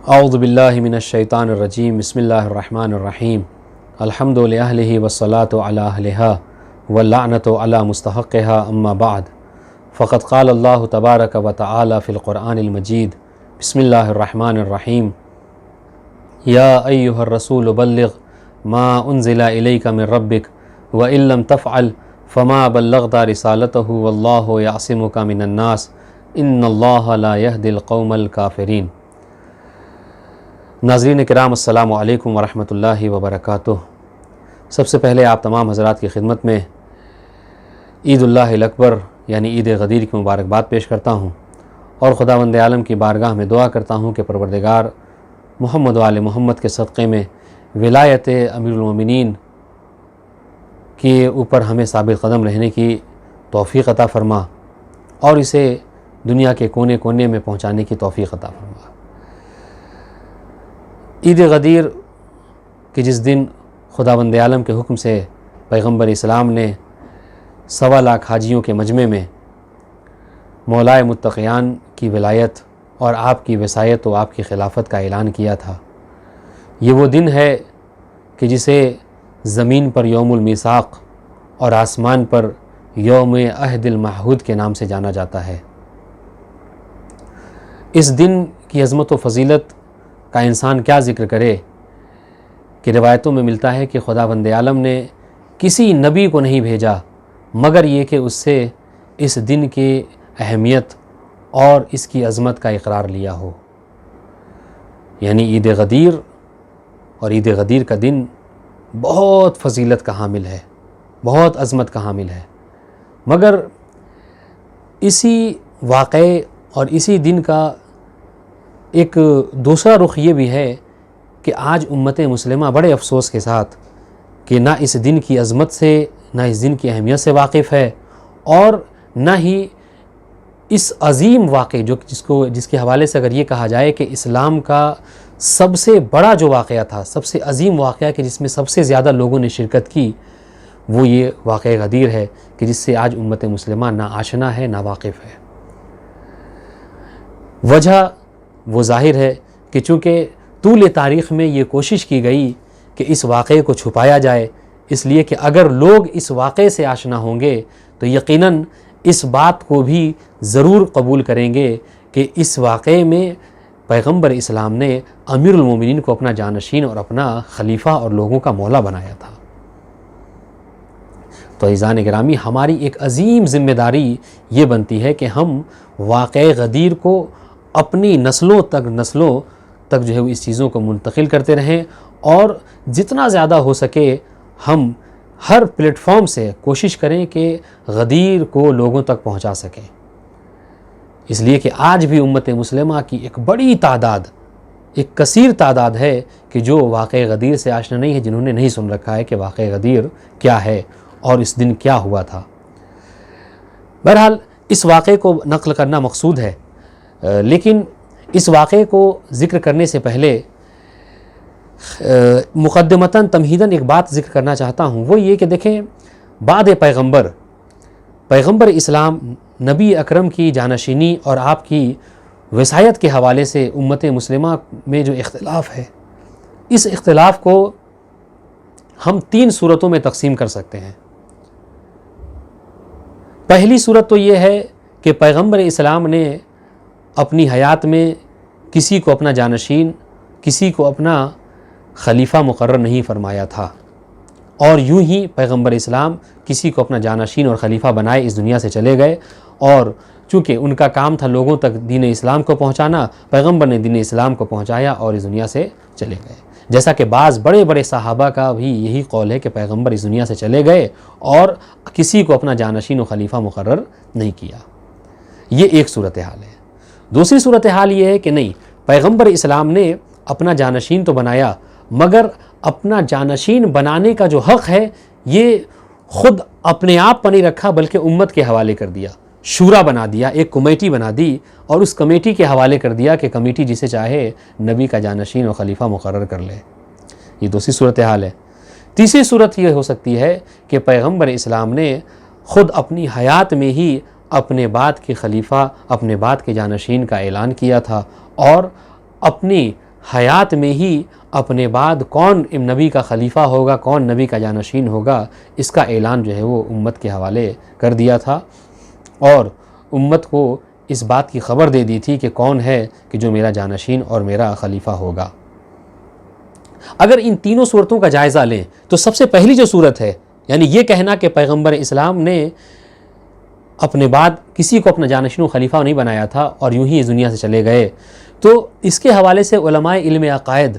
اعوذ باللہ من الشیطان الرجیم بسم اللہ الرحمن الرحیم الحمد للہ والصلاۃ علی اہلہا واللعنۃ علی مستحقہا اما بعد فقد قال اللہ تبارک و تعالی فی القرآن المجید بسم اللہ الرحمن الرحیم یا ایہا الرسول بلغ ما انزل الیک من ربک وإن لم تفعل فما بلغت رسالتہ واللہ یعصمک من الناس ان اللہ لا یہدی القوم الکافرین۔ ناظرین کرام السلام علیکم ورحمۃ اللہ وبرکاتہ۔ سب سے پہلے آپ تمام حضرات کی خدمت میں عید اللہ الاکبر یعنی عید غدیر کی مبارکباد پیش کرتا ہوں اور خداوند عالم کی بارگاہ میں دعا کرتا ہوں کہ پروردگار محمد و آل محمد کے صدقے میں ولایت امیر المومنین کے اوپر ہمیں ثابت قدم رہنے کی توفیق عطا فرما اور اسے دنیا کے کونے کونے میں پہنچانے کی توفیق عطا فرما۔ عید غدیر کہ جس دن خداوند عالم کے حکم سے پیغمبر اسلام نے 1.25 لاکھ حاجیوں کے مجمع میں مولائے متقیان کی ولایت اور آپ کی وصایت و آپ کی خلافت کا اعلان کیا تھا، یہ وہ دن ہے کہ جسے زمین پر یوم المیثاق اور آسمان پر یوم عہد المعہود کے نام سے جانا جاتا ہے۔ اس دن کی عظمت و فضیلت کا انسان کیا ذکر کرے کہ روایتوں میں ملتا ہے کہ خداوند عالم نے کسی نبی کو نہیں بھیجا مگر یہ کہ اس سے اس دن کی اہمیت اور اس کی عظمت کا اقرار لیا ہو۔ یعنی عید غدیر اور عید غدیر کا دن بہت فضیلت کا حامل ہے، بہت عظمت کا حامل ہے، مگر اسی واقعے اور اسی دن کا ایک دوسرا رخ یہ بھی ہے کہ آج امت مسلمہ بڑے افسوس کے ساتھ کہ نہ اس دن کی عظمت سے نہ اس دن کی اہمیت سے واقف ہے اور نہ ہی اس عظیم واقعے جس کے حوالے سے اگر یہ کہا جائے کہ اسلام کا سب سے بڑا جو واقعہ تھا، سب سے عظیم واقعہ کہ جس میں سب سے زیادہ لوگوں نے شرکت کی، وہ یہ واقعہ غدیر ہے کہ جس سے آج امت مسلمہ نہ آشنا ہے نہ واقف ہے۔ وجہ وہ ظاہر ہے کہ چونکہ طول تاریخ میں یہ کوشش کی گئی کہ اس واقعے کو چھپایا جائے، اس لیے کہ اگر لوگ اس واقعے سے آشنا ہوں گے تو یقیناً اس بات کو بھی ضرور قبول کریں گے کہ اس واقعے میں پیغمبر اسلام نے امیر المومنین کو اپنا جانشین اور اپنا خلیفہ اور لوگوں کا مولا بنایا تھا۔ تو عزیزان گرامی، ہماری ایک عظیم ذمہ داری یہ بنتی ہے کہ ہم واقعہ غدیر کو اپنی نسلوں تک جو ہے اس چیزوں کو منتقل کرتے رہیں اور جتنا زیادہ ہو سکے ہم ہر پلیٹ فارم سے کوشش کریں کہ غدیر کو لوگوں تک پہنچا سکیں، اس لیے کہ آج بھی امت مسلمہ کی ایک بڑی تعداد، ایک کثیر تعداد ہے کہ جو واقعہ غدیر سے آشنا نہیں ہے، جنہوں نے نہیں سن رکھا ہے کہ واقعہ غدیر کیا ہے اور اس دن کیا ہوا تھا۔ بہرحال اس واقعے کو نقل کرنا مقصود ہے، لیکن اس واقعے کو ذکر کرنے سے پہلے مقدمتاً تمہیداً ایک بات ذکر کرنا چاہتا ہوں، وہ یہ کہ دیکھیں، بعد پیغمبر اسلام نبی اکرم کی جانشینی اور آپ کی وصایت کے حوالے سے امت مسلمہ میں جو اختلاف ہے، اس اختلاف کو ہم 3 صورتوں میں تقسیم کر سکتے ہیں۔ پہلی صورت تو یہ ہے کہ پیغمبر اسلام نے اپنی حیات میں کسی کو اپنا جانشین، کسی کو اپنا خلیفہ مقرر نہیں فرمایا تھا، اور یوں ہی پیغمبر اسلام کسی کو اپنا جانشین اور خلیفہ بنائے اس دنیا سے چلے گئے، اور چونکہ ان کا کام تھا لوگوں تک دین اسلام کو پہنچانا، پیغمبر نے دین اسلام کو پہنچایا اور اس دنیا سے چلے گئے۔ جیسا کہ بعض بڑے بڑے صحابہ کا بھی یہی قول ہے کہ پیغمبر اس دنیا سے چلے گئے اور کسی کو اپنا جانشین و خلیفہ مقرر نہیں کیا۔ یہ ایک صورتحال ہے۔ دوسری صورتحال یہ ہے کہ نہیں، پیغمبر اسلام نے اپنا جانشین تو بنایا، مگر اپنا جانشین بنانے کا جو حق ہے یہ خود اپنے آپ پر نہیں رکھا بلکہ امت کے حوالے کر دیا، شورا بنا دیا، ایک کمیٹی بنا دی اور اس کمیٹی کے حوالے کر دیا کہ کمیٹی جسے چاہے نبی کا جانشین اور خلیفہ مقرر کر لے۔ یہ دوسری صورتحال ہے۔ تیسری صورت یہ ہو سکتی ہے کہ پیغمبر اسلام نے خود اپنی حیات میں ہی اپنے بعد کے خلیفہ، اپنے بعد کے جانشین کا اعلان کیا تھا اور اپنی حیات میں ہی اپنے بعد کون نبی کا خلیفہ ہوگا، کون نبی کا جانشین ہوگا، اس کا اعلان جو ہے وہ امت کے حوالے کر دیا تھا، اور امت کو اس بات کی خبر دے دی تھی کہ کون ہے کہ جو میرا جانشین اور میرا خلیفہ ہوگا۔ اگر ان تینوں صورتوں کا جائزہ لیں تو سب سے پہلی جو صورت ہے، یعنی یہ کہنا کہ پیغمبر اسلام نے اپنے بعد کسی کو اپنا جانشین و خلیفہ نہیں بنایا تھا اور یوں ہی اس دنیا سے چلے گئے، تو اس کے حوالے سے علماء علم عقائد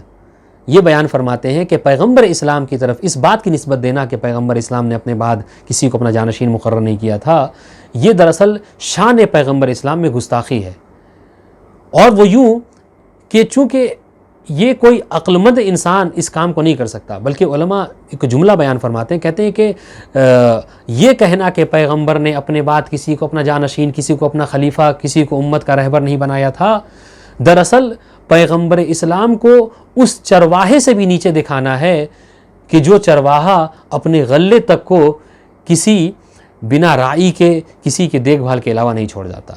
یہ بیان فرماتے ہیں کہ پیغمبر اسلام کی طرف اس بات کی نسبت دینا کہ پیغمبر اسلام نے اپنے بعد کسی کو اپنا جانشین مقرر نہیں کیا تھا، یہ دراصل شان پیغمبر اسلام میں گستاخی ہے، اور وہ یوں کہ چونکہ یہ کوئی عقل مند انسان اس کام کو نہیں کر سکتا، بلکہ علماء ایک جملہ بیان فرماتے ہیں، کہتے ہیں کہ یہ کہنا کہ پیغمبر نے اپنے بعد کسی کو اپنا جانشین، کسی کو اپنا خلیفہ، کسی کو امت کا رہبر نہیں بنایا تھا، دراصل پیغمبر اسلام کو اس چرواہے سے بھی نیچے دکھانا ہے کہ جو چرواہا اپنے غلے تک کو کسی بنا راعی کے، کسی کے دیکھ بھال کے علاوہ نہیں چھوڑ جاتا۔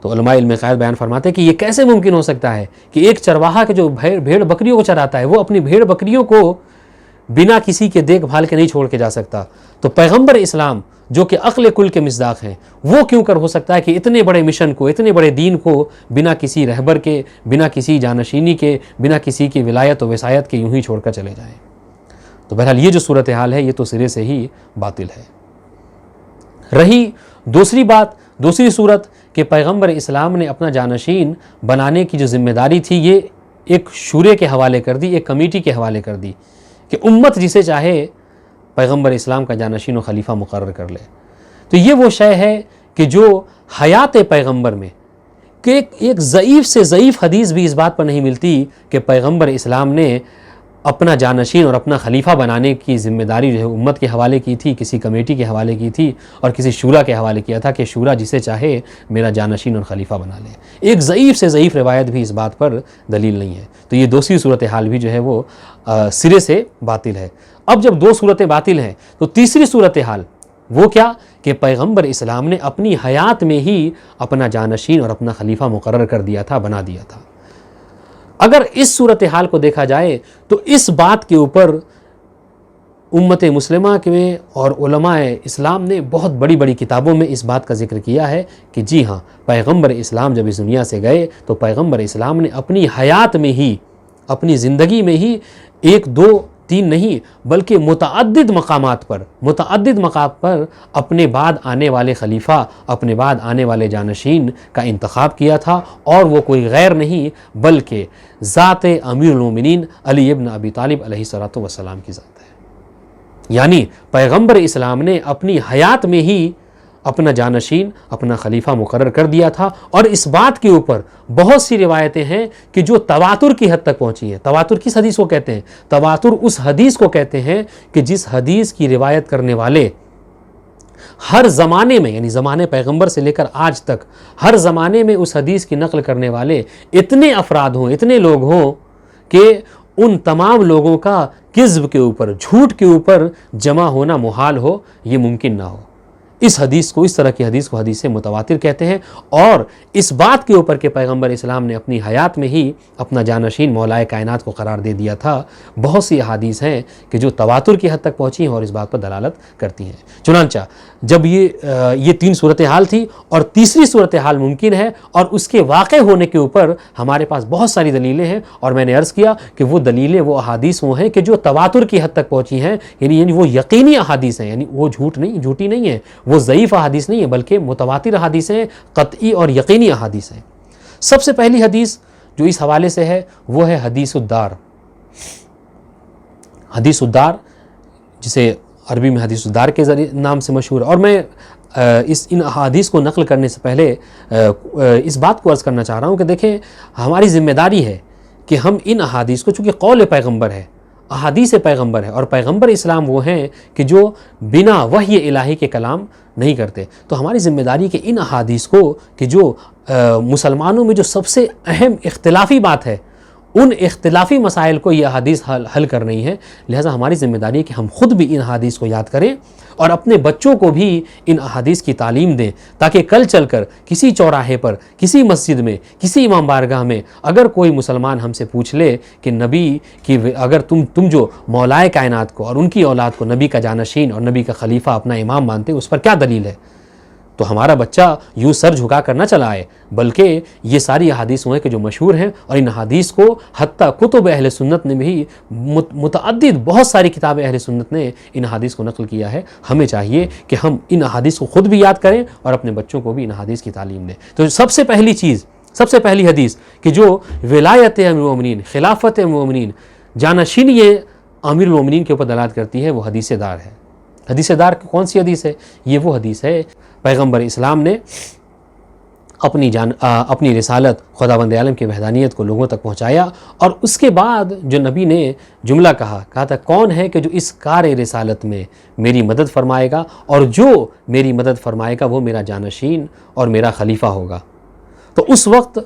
تو علماء علم عقائد بیان فرماتے ہیں کہ یہ کیسے ممکن ہو سکتا ہے کہ ایک چرواہا کے جو بھیڑ بکریوں کو چراتا ہے، وہ اپنی بھیڑ بکریوں کو بنا کسی کے دیکھ بھال کے نہیں چھوڑ کے جا سکتا، تو پیغمبر اسلام جو کہ عقل کل کے مصداق ہیں، وہ کیوں کر ہو سکتا ہے کہ اتنے بڑے مشن کو، اتنے بڑے دین کو بنا کسی رہبر کے، بنا کسی جانشینی کے، بنا کسی کی ولایت و وصایت کے یوں ہی چھوڑ کر چلے جائیں۔ تو بہرحال یہ جو صورتحال ہے یہ تو سرے سے ہی باطل ہے۔ رہی دوسری بات، دوسری صورت کہ پیغمبر اسلام نے اپنا جانشین بنانے کی جو ذمہ داری تھی یہ ایک شورے کے حوالے کر دی، ایک کمیٹی کے حوالے کر دی کہ امت جسے چاہے پیغمبر اسلام کا جانشین و خلیفہ مقرر کر لے۔ تو یہ وہ شے ہے کہ جو حیات پیغمبر میں کہ ایک ضعیف سے ضعیف حدیث بھی اس بات پر نہیں ملتی کہ پیغمبر اسلام نے اپنا جانشین اور اپنا خلیفہ بنانے کی ذمہ داری جو ہے امت کے حوالے کی تھی، کسی کمیٹی کے حوالے کی تھی اور کسی شورا کے حوالے کیا تھا کہ شورا جسے چاہے میرا جانشین اور خلیفہ بنا لے۔ ایک ضعیف سے ضعیف روایت بھی اس بات پر دلیل نہیں ہے۔ تو یہ دوسری صورتحال بھی جو ہے وہ سرے سے باطل ہے۔ اب جب دو صورتیں باطل ہیں تو تیسری صورتحال وہ کیا کہ پیغمبر اسلام نے اپنی حیات میں ہی اپنا جانشین اور اپنا خلیفہ مقرر کر دیا تھا، بنا دیا تھا۔ اگر اس صورتحال کو دیکھا جائے تو اس بات کے اوپر امت مسلمہ میں اور علماء اسلام نے بہت بڑی بڑی کتابوں میں اس بات کا ذکر کیا ہے کہ جی ہاں، پیغمبر اسلام جب اس دنیا سے گئے تو پیغمبر اسلام نے اپنی حیات میں ہی، اپنی زندگی میں ہی ایک دو تین نہیں بلکہ متعدد مقامات پر اپنے بعد آنے والے خلیفہ، اپنے بعد آنے والے جانشین کا انتخاب کیا تھا، اور وہ کوئی غیر نہیں بلکہ ذات امیر المومنین علی ابن ابی طالب علیہ الصلوۃ والسلام کی ذات ہے۔ یعنی پیغمبر اسلام نے اپنی حیات میں ہی اپنا جانشین، اپنا خلیفہ مقرر کر دیا تھا، اور اس بات کے اوپر بہت سی روایتیں ہیں کہ جو تواتر کی حد تک پہنچی ہیں۔ تواتر کس حدیث کو کہتے ہیں؟ تواتر اس حدیث کو کہتے ہیں کہ جس حدیث کی روایت کرنے والے ہر زمانے میں، یعنی زمانے پیغمبر سے لے کر آج تک ہر زمانے میں اس حدیث کی نقل کرنے والے اتنے افراد ہوں، اتنے لوگ ہوں کہ ان تمام لوگوں کا کذب کے اوپر، جھوٹ کے اوپر جمع ہونا محال ہو، یہ ممکن نہ ہو۔ اس حدیث کو، اس طرح کی حدیث کو حدیث متواتر کہتے ہیں، اور اس بات کے اوپر کہ پیغمبر اسلام نے اپنی حیات میں ہی اپنا جانشین مولا کائنات کو قرار دے دیا تھا، بہت سی احادیث ہیں کہ جو تواتر کی حد تک پہنچی ہیں اور اس بات پر دلالت کرتی ہیں۔ چنانچہ جب یہ تین صورتحال تھی اور تیسری صورتحال ممکن ہے، اور اس کے واقع ہونے کے اوپر ہمارے پاس بہت ساری دلیلیں ہیں، اور میں نے عرض کیا کہ وہ دلیلیں، وہ احادیث وہ ہیں کہ جو تواتر کی حد تک پہنچی ہیں، یعنی وہ یقینی احادیث ہیں، یعنی وہ جھوٹی نہیں ہے، وہ ضعیف احادیث نہیں ہے، بلکہ متواتر احادیث ہیں، قطعی اور یقینی احادیث ہیں۔ سب سے پہلی حدیث جو اس حوالے سے ہے وہ ہے حدیث الدار۔ حدیث الدار جسے عربی میں حدیث الدار کے نام سے مشہور ہے، اور میں ان احادیث کو نقل کرنے سے پہلے اس بات کو عرض کرنا چاہ رہا ہوں کہ دیکھیں، ہماری ذمہ داری ہے کہ ہم ان احادیث کو، چونکہ قول پیغمبر ہے، احادیث پیغمبر ہے، اور پیغمبر اسلام وہ ہیں کہ جو بنا وحی الہی کے کلام نہیں کرتے، تو ہماری ذمہ داری کہ ان احادیث کو، کہ جو مسلمانوں میں جو سب سے اہم اختلافی بات ہے ان اختلافی مسائل کو یہ احادیث حل کر رہی ہیں. لہٰذا ہماری ذمہ داری ہے کہ ہم خود بھی ان احادیث کو یاد کریں اور اپنے بچوں کو بھی ان احادیث کی تعلیم دیں، تاکہ کل چل کر کسی چوراہے پر، کسی مسجد میں، کسی امام بارگاہ میں اگر کوئی مسلمان ہم سے پوچھ لے کہ نبی کی اگر تم جو مولائے کائنات کو اور ان کی اولاد کو نبی کا جانشین اور نبی کا خلیفہ اپنا امام مانتے، اس پر کیا دلیل ہے، تو ہمارا بچہ یوں سر جھکا کر نہ چلا آئے، بلکہ یہ ساری احادیث ہیں کہ جو مشہور ہیں، اور ان احادیث کو حتیٰ کتب اہل سنت نے بھی متعدد بہت ساری کتابیں اہل سنت نے ان احادیث کو نقل کیا ہے. ہمیں چاہیے کہ ہم ان احادیث کو خود بھی یاد کریں اور اپنے بچوں کو بھی ان احادیث کی تعلیم دیں. تو سب سے پہلی حدیث کہ جو ولایت امیر المومنین، خلافت مومنین، جانشین یہ امیر المومنین کے اوپر دلالت کرتی ہے، وہ حدیث دار ہے. حدیث دار کون سی حدیث ہے؟ یہ وہ حدیث ہے پیغمبر اسلام نے اپنی رسالت، خداوند عالم کی وحدانیت کو لوگوں تک پہنچایا، اور اس کے بعد جو نبی نے جملہ کہا تھا کون ہے کہ جو اس کار رسالت میں میری مدد فرمائے گا، اور جو میری مدد فرمائے گا وہ میرا جانشین اور میرا خلیفہ ہوگا. تو اس وقت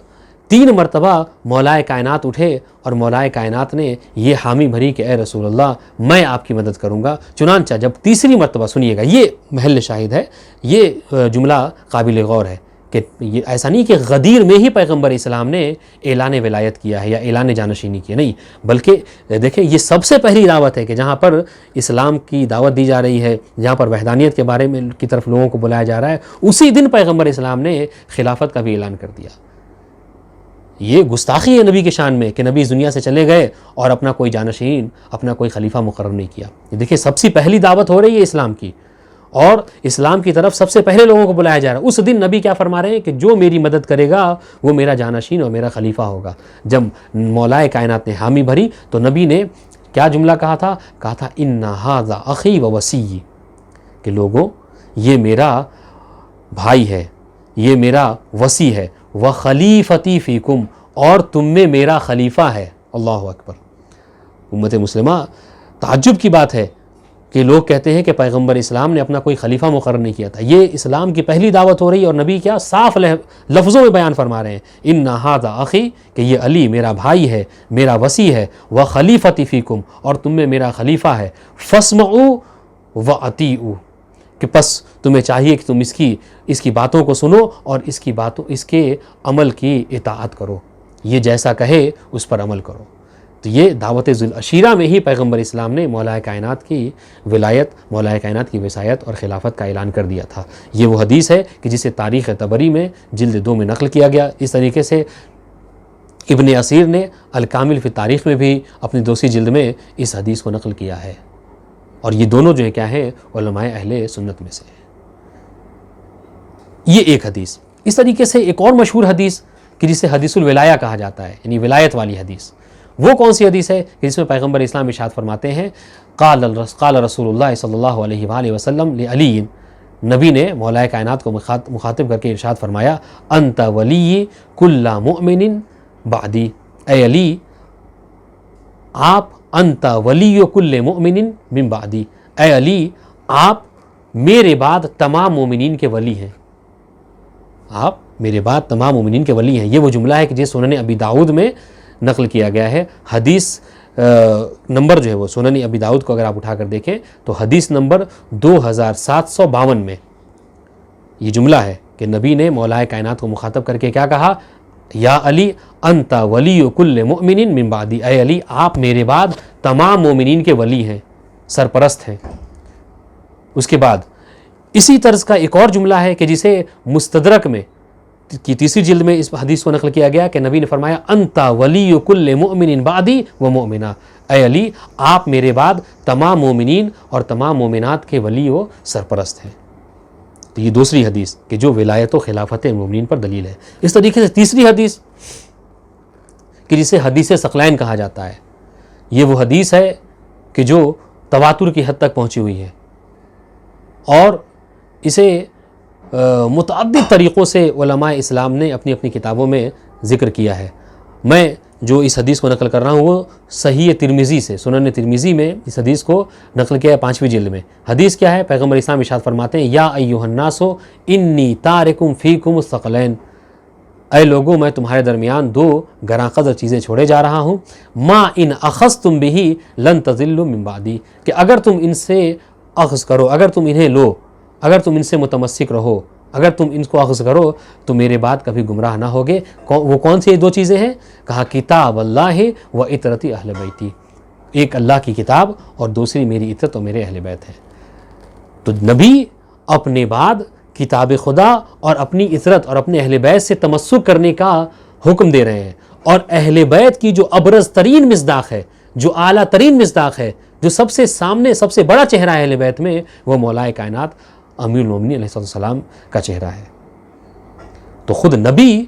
3 مرتبہ مولائے کائنات اٹھے اور مولائے کائنات نے یہ حامی بھری کہ اے رسول اللہ میں آپ کی مدد کروں گا. چنانچہ جب تیسری مرتبہ، سنیے گا یہ محل شاہد ہے، یہ جملہ قابل غور ہے کہ یہ ایسا نہیں کہ غدیر میں ہی پیغمبر اسلام نے اعلان ولایت کیا ہے یا اعلان جانشینی کیا، نہیں، بلکہ دیکھیں یہ سب سے پہلی دعوت ہے کہ جہاں پر اسلام کی دعوت دی جا رہی ہے، جہاں پر وحدانیت کے بارے میں کی طرف لوگوں کو بلایا جا رہا ہے، اسی دن پیغمبر اسلام نے خلافت کا بھی اعلان کر دیا. یہ گستاخی ہے نبی کے شان میں کہ نبی اس دنیا سے چلے گئے اور اپنا کوئی جانشین، اپنا کوئی خلیفہ مقرر نہیں کیا. یہ دیکھیں سب سے پہلی دعوت ہو رہی ہے اسلام کی، اور اسلام کی طرف سب سے پہلے لوگوں کو بلایا جا رہا ہے. اس دن نبی کیا فرما رہے ہیں کہ جو میری مدد کرے گا وہ میرا جانشین اور میرا خلیفہ ہوگا. جب مولائے کائنات نے حامی بھری تو نبی نے کیا جملہ کہا تھا ان ھذا اخی و وصی، کہ لوگوں یہ میرا بھائی ہے، یہ میرا وصی ہے، وخلیفتی فیکم، اور تم میں میرا خلیفہ ہے. اللہ اکبر. امت مسلمہ تعجب کی بات ہے کہ لوگ کہتے ہیں کہ پیغمبر اسلام نے اپنا کوئی خلیفہ مقرر نہیں کیا تھا. یہ اسلام کی پہلی دعوت ہو رہی ہے اور نبی کیا صاف لفظوں میں بیان فرما رہے ہیں ان ھذا اخی، کہ یہ علی میرا بھائی ہے، میرا وصی ہے، وخلیفتی فیکم، اور تم میں میرا خلیفہ ہے، فاسمعوا واطیعوا، کہ پس تمہیں چاہیے کہ تم اس کی باتوں کو سنو اور اس کے عمل کی اطاعت کرو، یہ جیسا کہے اس پر عمل کرو. تو یہ دعوت ذوالعشیرہ میں ہی پیغمبر اسلام نے مولائے کائنات کی ولایت، مولائے کائنات کی وصایت اور خلافت کا اعلان کر دیا تھا. یہ وہ حدیث ہے کہ جسے تاریخ طبری میں جلد 2 میں نقل کیا گیا. اس طریقے سے ابن اسیر نے الکامل فی تاریخ میں بھی اپنی 2سی جلد میں اس حدیث کو نقل کیا ہے، اور یہ دونوں جو ہے کیا ہیں علماء اہل سنت میں سے ہیں. یہ ایک حدیث. اس طریقے سے ایک اور مشہور حدیث کہ جسے حدیث الولایہ کہا جاتا ہے، یعنی ولایت والی حدیث، وہ کون سی حدیث ہے کہ جس میں پیغمبر اسلام ارشاد فرماتے ہیں قال رسول اللہ صلی اللہ علیہ وآلہ وسلم لعلی، نبی نے مولائے کائنات کو مخاطب کر کے ارشاد فرمایا انت ولی کل مؤمن بعدی، اے علی آپ انت ولی کل مؤمن من بعدی، اے علی آپ میرے بعد تمام مومنین کے ولی ہیں، آپ میرے بعد تمام مومنین کے ولی ہیں. یہ وہ جملہ ہے کہ جس سنن ابی داؤد میں نقل کیا گیا ہے. حدیث نمبر جو ہے وہ سنن ابی داؤد کو اگر آپ اٹھا کر دیکھیں تو حدیث نمبر 2752 میں یہ جملہ ہے کہ نبی نے مولائے کائنات کو مخاطب کر کے کیا کہا، یا علی انت ولی کل مؤمن من بعدی، اے علی آپ میرے بعد تمام مومنین کے ولی ہیں، سرپرست ہیں. اس کے بعد اسی طرز کا ایک اور جملہ ہے کہ جسے مستدرک میں کی 3ری جلد میں اس حدیث کو نقل کیا گیا کہ نبی نے فرمایا انت ولی کل مؤمن بعدی و مؤمنہ، اے علی آپ میرے بعد تمام مومنین اور تمام مومنات کے ولی و سرپرست ہیں. تو یہ 2ری حدیث کہ جو ولایت و خلافت مومنین پر دلیل ہے. اس طریقے سے 3ری حدیث کہ جسے حدیث ثقلین کہا جاتا ہے، یہ وہ حدیث ہے کہ جو تواتر کی حد تک پہنچی ہوئی ہے، اور اسے متعدد طریقوں سے علماء اسلام نے اپنی اپنی کتابوں میں ذکر کیا ہے. میں جو اس حدیث کو نقل کر رہا ہوں وہ صحیح ترمذی سے، سنن ترمذی میں اس حدیث کو نقل کیا ہے 5ویں جلد میں. حدیث کیا ہے؟ پیغمبر اسلام ارشاد فرماتے ہیں یا ایھا الناس انی تارکم فیکم الثقلین، اے لوگوں میں تمہارے درمیان دو گراں قدر چیزیں چھوڑے جا رہا ہوں، ما ان اخذتم بہ لن تضلوا من بعدی، کہ اگر تم ان سے اخذ کرو، اگر تم انہیں لو، اگر تم ان سے متمسک رہو، اگر تم ان کو اخذ کرو تو میرے بعد کبھی گمراہ نہ ہوگے۔ وہ کون سی دو چیزیں ہیں؟ کہا کتاب اللہ و اطرت اہل بیتی، ایک اللہ کی کتاب اور دوسری میری اطرت اور میرے اہل بیت ہے۔ تو نبی اپنے بعد کتاب خدا اور اپنی اطرت اور اپنے اہل بیت سے تمسک کرنے کا حکم دے رہے ہیں، اور اہل بیت کی جو ابرز ترین مصداق ہے، جو اعلیٰ ترین مصداق ہے، جو سب سے سامنے سب سے بڑا چہرہ ہے اہل بیت میں، وہ مولا کائنات امیر المومنین علیہ السلام کا چہرہ ہے۔ تو خود نبی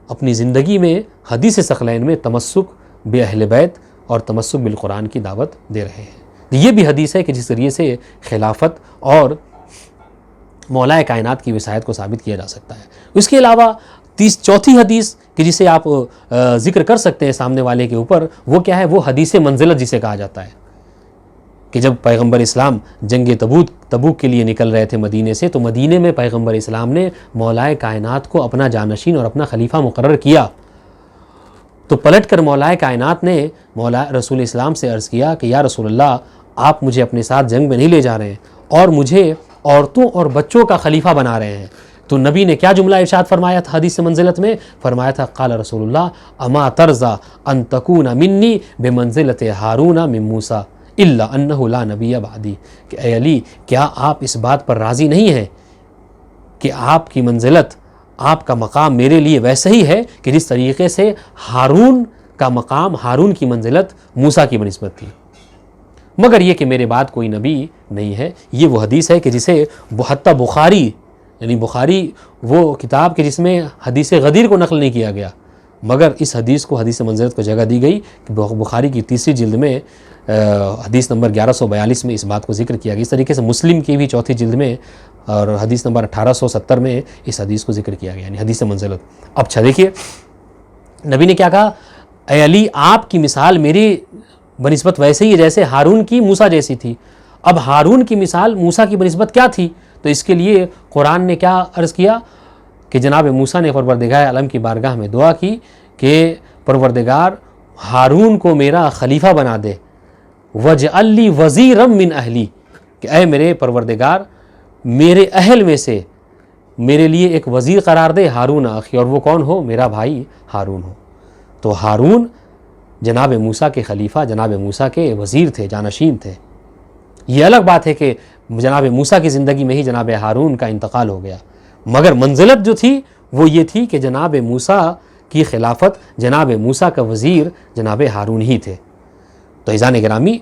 اپنی زندگی میں حدیث ثقلین میں تمسک بے اہل بیت اور تمسک بالقرآن کی دعوت دے رہے ہیں۔ یہ بھی حدیث ہے کہ جس ذریعے سے خلافت اور مولا کائنات کی وصایت کو ثابت کیا جا سکتا ہے۔ اس کے علاوہ چوتھی حدیث کہ جسے آپ ذکر کر سکتے ہیں سامنے والے کے اوپر، وہ کیا ہے؟ وہ حدیث منزلت جسے کہا جاتا ہے، کہ جب پیغمبر اسلام جنگ تبوک کے لیے نکل رہے تھے مدینے سے، تو مدینے میں پیغمبر اسلام نے مولا کائنات کو اپنا جانشین اور اپنا خلیفہ مقرر کیا۔ تو پلٹ کر مولا کائنات نے مولا رسول اسلام سے عرض کیا کہ یا رسول اللہ، آپ مجھے اپنے ساتھ جنگ میں نہیں لے جا رہے ہیں اور مجھے عورتوں اور بچوں کا خلیفہ بنا رہے ہیں۔ تو نبی نے کیا جملہ ارشاد فرمایا تھا حدیث منزلت میں؟ فرمایا تھا قال رسول اللہ اما ترضى ان تكون منی بمنزلت ہارون من موسیٰ الا انہ لا نبی بعدی، کہ اے علی کیا آپ اس بات پر راضی نہیں ہیں کہ آپ کی منزلت، آپ کا مقام میرے لیے ویسا ہی ہے کہ جس طریقے سے ہارون کا مقام، ہارون کی منزلت موسیٰ کی بنسبت تھی، مگر یہ کہ میرے بعد کوئی نبی نہیں ہے۔ یہ وہ حدیث ہے کہ جسے حتیٰ بخاری، یعنی بخاری وہ کتاب کہ جس میں حدیث غدیر کو نقل نہیں کیا گیا، مگر اس حدیث کو حدیث منزلت کو جگہ دی گئی کہ بخاری کی تیسری جلد میں حدیث نمبر 1142 میں اس بات کو ذکر کیا گیا۔ اس طریقے سے مسلم کی بھی چوتھی جلد میں اور حدیث نمبر 1870 میں اس حدیث کو ذکر کیا گیا، یعنی حدیث منزلت۔ اب اچھا دیکھیے نبی نے کیا کہا، اے علی آپ کی مثال میری بنسبت ویسے ہی ہے جیسے ہارون کی موسیٰ جیسی تھی۔ اب ہارون کی مثال موسیٰ کی بنسبت کیا تھی؟ تو اس کے لیے قرآن نے کیا عرض کیا کہ جناب موسیٰ نے پروردگار عالم کی بارگاہ میں دعا کی کہ پروردگار ہارون کو میرا خلیفہ بنا دے، وَاجْعَلْ لِي وَزِيرًا مِّنْ أَهْلِي، کہ اے میرے پروردگار میرے اہل میں سے میرے لیے ایک وزیر قرار دے، ہارون اخی، اور وہ کون ہو؟ میرا بھائی ہارون ہو۔ تو ہارون جناب موسیٰ کے خلیفہ، جناب موسیٰ کے وزیر تھے، جانشین تھے۔ یہ الگ بات ہے کہ جناب موسیٰ کی زندگی میں ہی جناب ہارون کا انتقال ہو گیا، مگر منزلت جو تھی وہ یہ تھی کہ جناب موسیٰ کی خلافت، جناب موسیٰ کا وزیر جناب ہارون ہی تھے۔ تو عزیزان گرامی،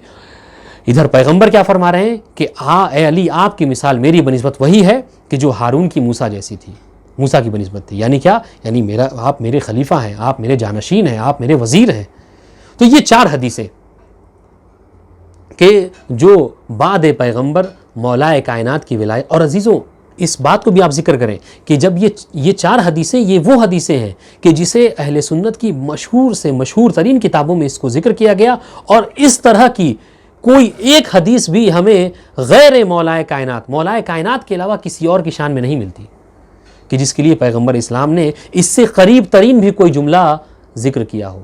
ادھر پیغمبر کیا فرما رہے ہیں کہ اے علی آپ کی مثال میری بنسبت وہی ہے کہ جو ہارون کی موسیٰ جیسی تھی، موسیٰ کی بنسبت تھی، یعنی کیا؟ یعنی آپ میرے خلیفہ ہیں، آپ میرے جانشین ہیں، آپ میرے وزیر ہیں۔ تو یہ چار حدیثیں کہ جو بعد پیغمبر مولا کائنات کی ولایت، اور عزیزوں اس بات کو بھی آپ ذکر کریں کہ جب یہ چار حدیثیں، یہ وہ حدیثیں ہیں کہ جسے اہل سنت کی مشہور سے مشہور ترین کتابوں میں اس کو ذکر کیا گیا، اور اس طرح کی کوئی ایک حدیث بھی ہمیں غیر مولا کائنات کے علاوہ کسی اور کی شان میں نہیں ملتی کہ جس کے لیے پیغمبر اسلام نے اس سے قریب ترین بھی کوئی جملہ ذکر کیا ہو۔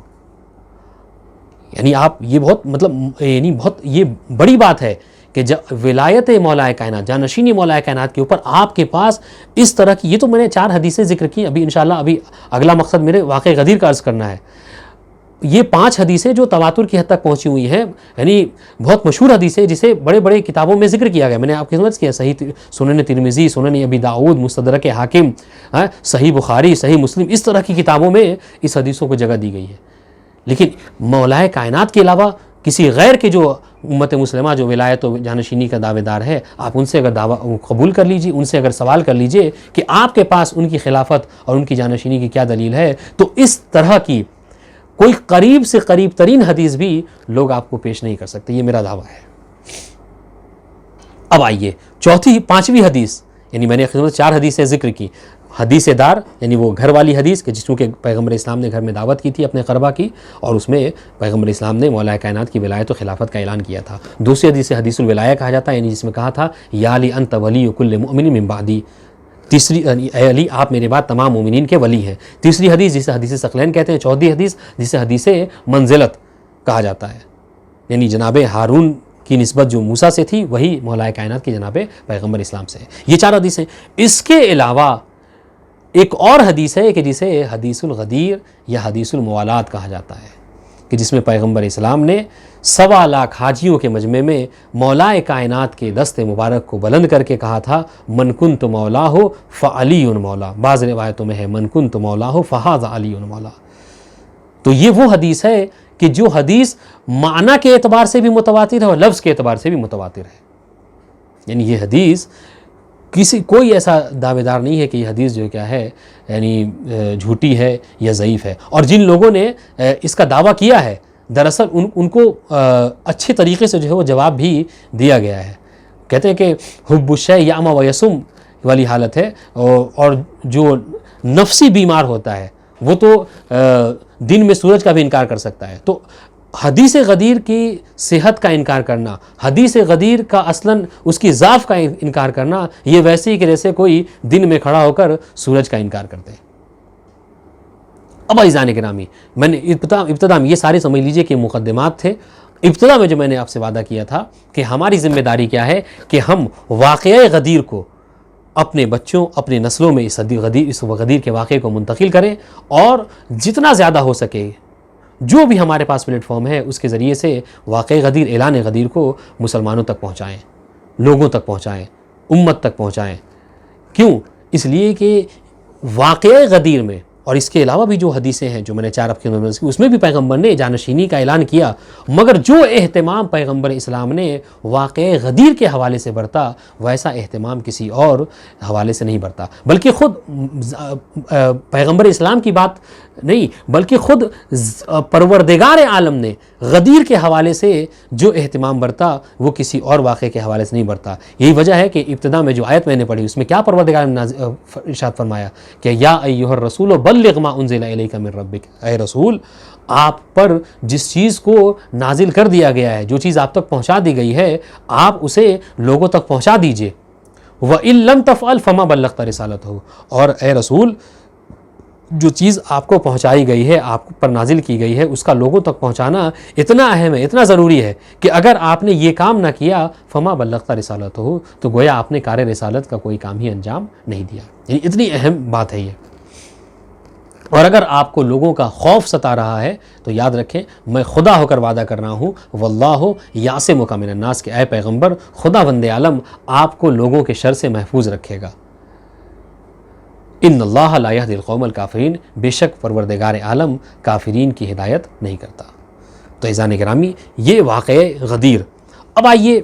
یعنی آپ یہ بہت یہ بڑی بات ہے کہ جب ولایت مولا کائنات، جانشینی مولا کائنات کے اوپر آپ کے پاس اس طرح کی، یہ تو میں نے چار حدیثیں ذکر کی، ابھی انشاءاللہ ابھی اگلا مقصد میرے واقع غدیر کا عرض کرنا ہے۔ یہ 5 حدیثیں جو تواتر کی حد تک پہنچی ہوئی ہیں، یعنی بہت مشہور حدیثیں جسے بڑے بڑے کتابوں میں ذکر کیا گیا، میں نے آپ کی خدمت کیا، صحیح سنن ترمذی، سنن ابی داؤد، مستدرک حاکم، صحیح بخاری، صحیح مسلم، اس طرح کی کتابوں میں اس حدیثوں کو جگہ دی گئی ہے۔ لیکن مولا کائنات کے علاوہ کسی غیر کے جو امت مسلمہ جو ولایت و جانشینی کا دعوے دار ہے، آپ ان سے اگر دعویٰ قبول کر لیجیے، ان سے اگر سوال کر لیجیے کہ آپ کے پاس ان کی خلافت اور ان کی جانشینی کی کیا دلیل ہے، تو اس طرح کی کوئی قریب سے قریب ترین حدیث بھی لوگ آپ کو پیش نہیں کر سکتے، یہ میرا دعویٰ ہے۔ اب آئیے پانچویں حدیث، یعنی میں نے 4 حدیثیں ذکر کی، حدیث دار یعنی وہ گھر والی حدیث کہ جس میں کہ پیغمبر اسلام نے گھر میں دعوت کی تھی اپنے قربہ کی، اور اس میں پیغمبر اسلام نے مولا کائنات کی ولایت و خلافت کا اعلان کیا تھا۔ دوسری حدیث حدیث الولایہ کہا جاتا ہے، یعنی جس میں کہا تھا یا علی انت ولی کل مؤمن من بعدی، تیسری اے علی آپ میرے بعد تمام مومنین کے ولی ہیں. تیسری حدیث جسے حدیث ثقلین کہتے ہیں. چوتھی حدیث جسے حدیث منزلت کہا جاتا ہے, یعنی جناب ہارون کی نسبت جو موسیٰ سے تھی وہی مولا کائنات کی جناب پیغمبر اسلام سے ہے. یہ 4 حدیثیں. اس کے علاوہ ایک اور حدیث ہے کہ جسے حدیث الغدیر یا حدیث الموالات کہا جاتا ہے, کہ جس میں پیغمبر اسلام نے 1.25 لاکھ حاجیوں کے مجمع میں مولا کائنات کے دست مبارک کو بلند کر کے کہا تھا من کنت مولا ہو فعلی مولا. بعض روایتوں میں ہے من کنت مولا ہو فہذا علی مولا. تو یہ وہ حدیث ہے کہ جو حدیث معنی کے اعتبار سے بھی متواتر ہے اور لفظ کے اعتبار سے بھی متواتر ہے. یعنی یہ حدیث کوئی ایسا دعوے دار نہیں ہے کہ یہ حدیث جو کیا ہے یعنی جھوٹی ہے یا ضعیف ہے. اور جن لوگوں نے اس کا دعویٰ کیا ہے دراصل ان کو اچھے طریقے سے جو ہے وہ جواب بھی دیا گیا ہے. کہتے ہیں کہ حب الشیء یعمی و یسم والی حالت ہے, اور جو نفسی بیمار ہوتا ہے وہ تو دن میں سورج کا بھی انکار کر سکتا ہے. تو حدیث غدیر کی صحت کا انکار کرنا, حدیث غدیر کا اصلاً اس کی ضعف کا انکار کرنا, یہ ویسے ہی کہ جیسے کوئی دن میں کھڑا ہو کر سورج کا انکار کرتے ہیں. اب عزیزان گرامی, میں نے ابتدا میں یہ سارے سمجھ لیجئے کہ مقدمات تھے. ابتدا میں جو میں نے آپ سے وعدہ کیا تھا کہ ہماری ذمہ داری کیا ہے کہ ہم واقعہ غدیر کو اپنے بچوں, اپنے نسلوں میں اس غدیر کے واقعے کو منتقل کریں, اور جتنا زیادہ ہو سکے جو بھی ہمارے پاس پلیٹ فارم ہے اس کے ذریعے سے واقع غدیر, اعلان غدیر کو مسلمانوں تک پہنچائیں, لوگوں تک پہنچائیں, امت تک پہنچائیں. کیوں؟ اس لیے کہ واقع غدیر میں اور اس کے علاوہ بھی جو حدیثیں ہیں جو میں نے 4 آپ کے نمبر کی, اس میں بھی پیغمبر نے جانشینی کا اعلان کیا, مگر جو اہتمام پیغمبر اسلام نے واقع غدیر کے حوالے سے برتا ویسا اہتمام کسی اور حوالے سے نہیں برتا. بلکہ خود پیغمبر اسلام کی بات نہیں, بلکہ خود پروردگار عالم نے غدیر کے حوالے سے جو اہتمام برتا وہ کسی اور واقعے کے حوالے سے نہیں برتا. یہی وجہ ہے کہ ابتدا میں جو آیت میں نے پڑھی اس میں کیا پروردگار نے ارشاد فرمایا کہ یا ایھا الرسول بلغ ما انزل الیک من ربک, اے رسول آپ پر جس چیز کو نازل کر دیا گیا ہے, جو چیز آپ تک پہنچا دی گئی ہے, آپ اسے لوگوں تک پہنچا دیجئے. وَإِن لَمْ تَفْعَلْ فَمَا بَلَّغْتَ رِسَالَتَهُ, اور اے رسول جو چیز آپ کو پہنچائی گئی ہے, آپ پر نازل کی گئی ہے, اس کا لوگوں تک پہنچانا اتنا اہم ہے, اتنا ضروری ہے کہ اگر آپ نے یہ کام نہ کیا فما بلغت رسالتہ, تو گویا آپ نے کار رسالت کا کوئی کام ہی انجام نہیں دیا. یعنی اتنی اہم بات ہے یہ. اور اگر آپ کو لوگوں کا خوف ستا رہا ہے تو یاد رکھیں میں خدا ہو کر وعدہ کر رہا ہوں واللہ یعصمک من الناس, کہ اے پیغمبر خداوند عالم آپ کو لوگوں کے شر سے محفوظ رکھے گا. ان اللہ لا یہدی القوم الکافرین, بے شک پروردگار عالم کافرین کی ہدایت نہیں کرتا. تو عزیزان گرامی یہ واقع غدیر. اب آئیے,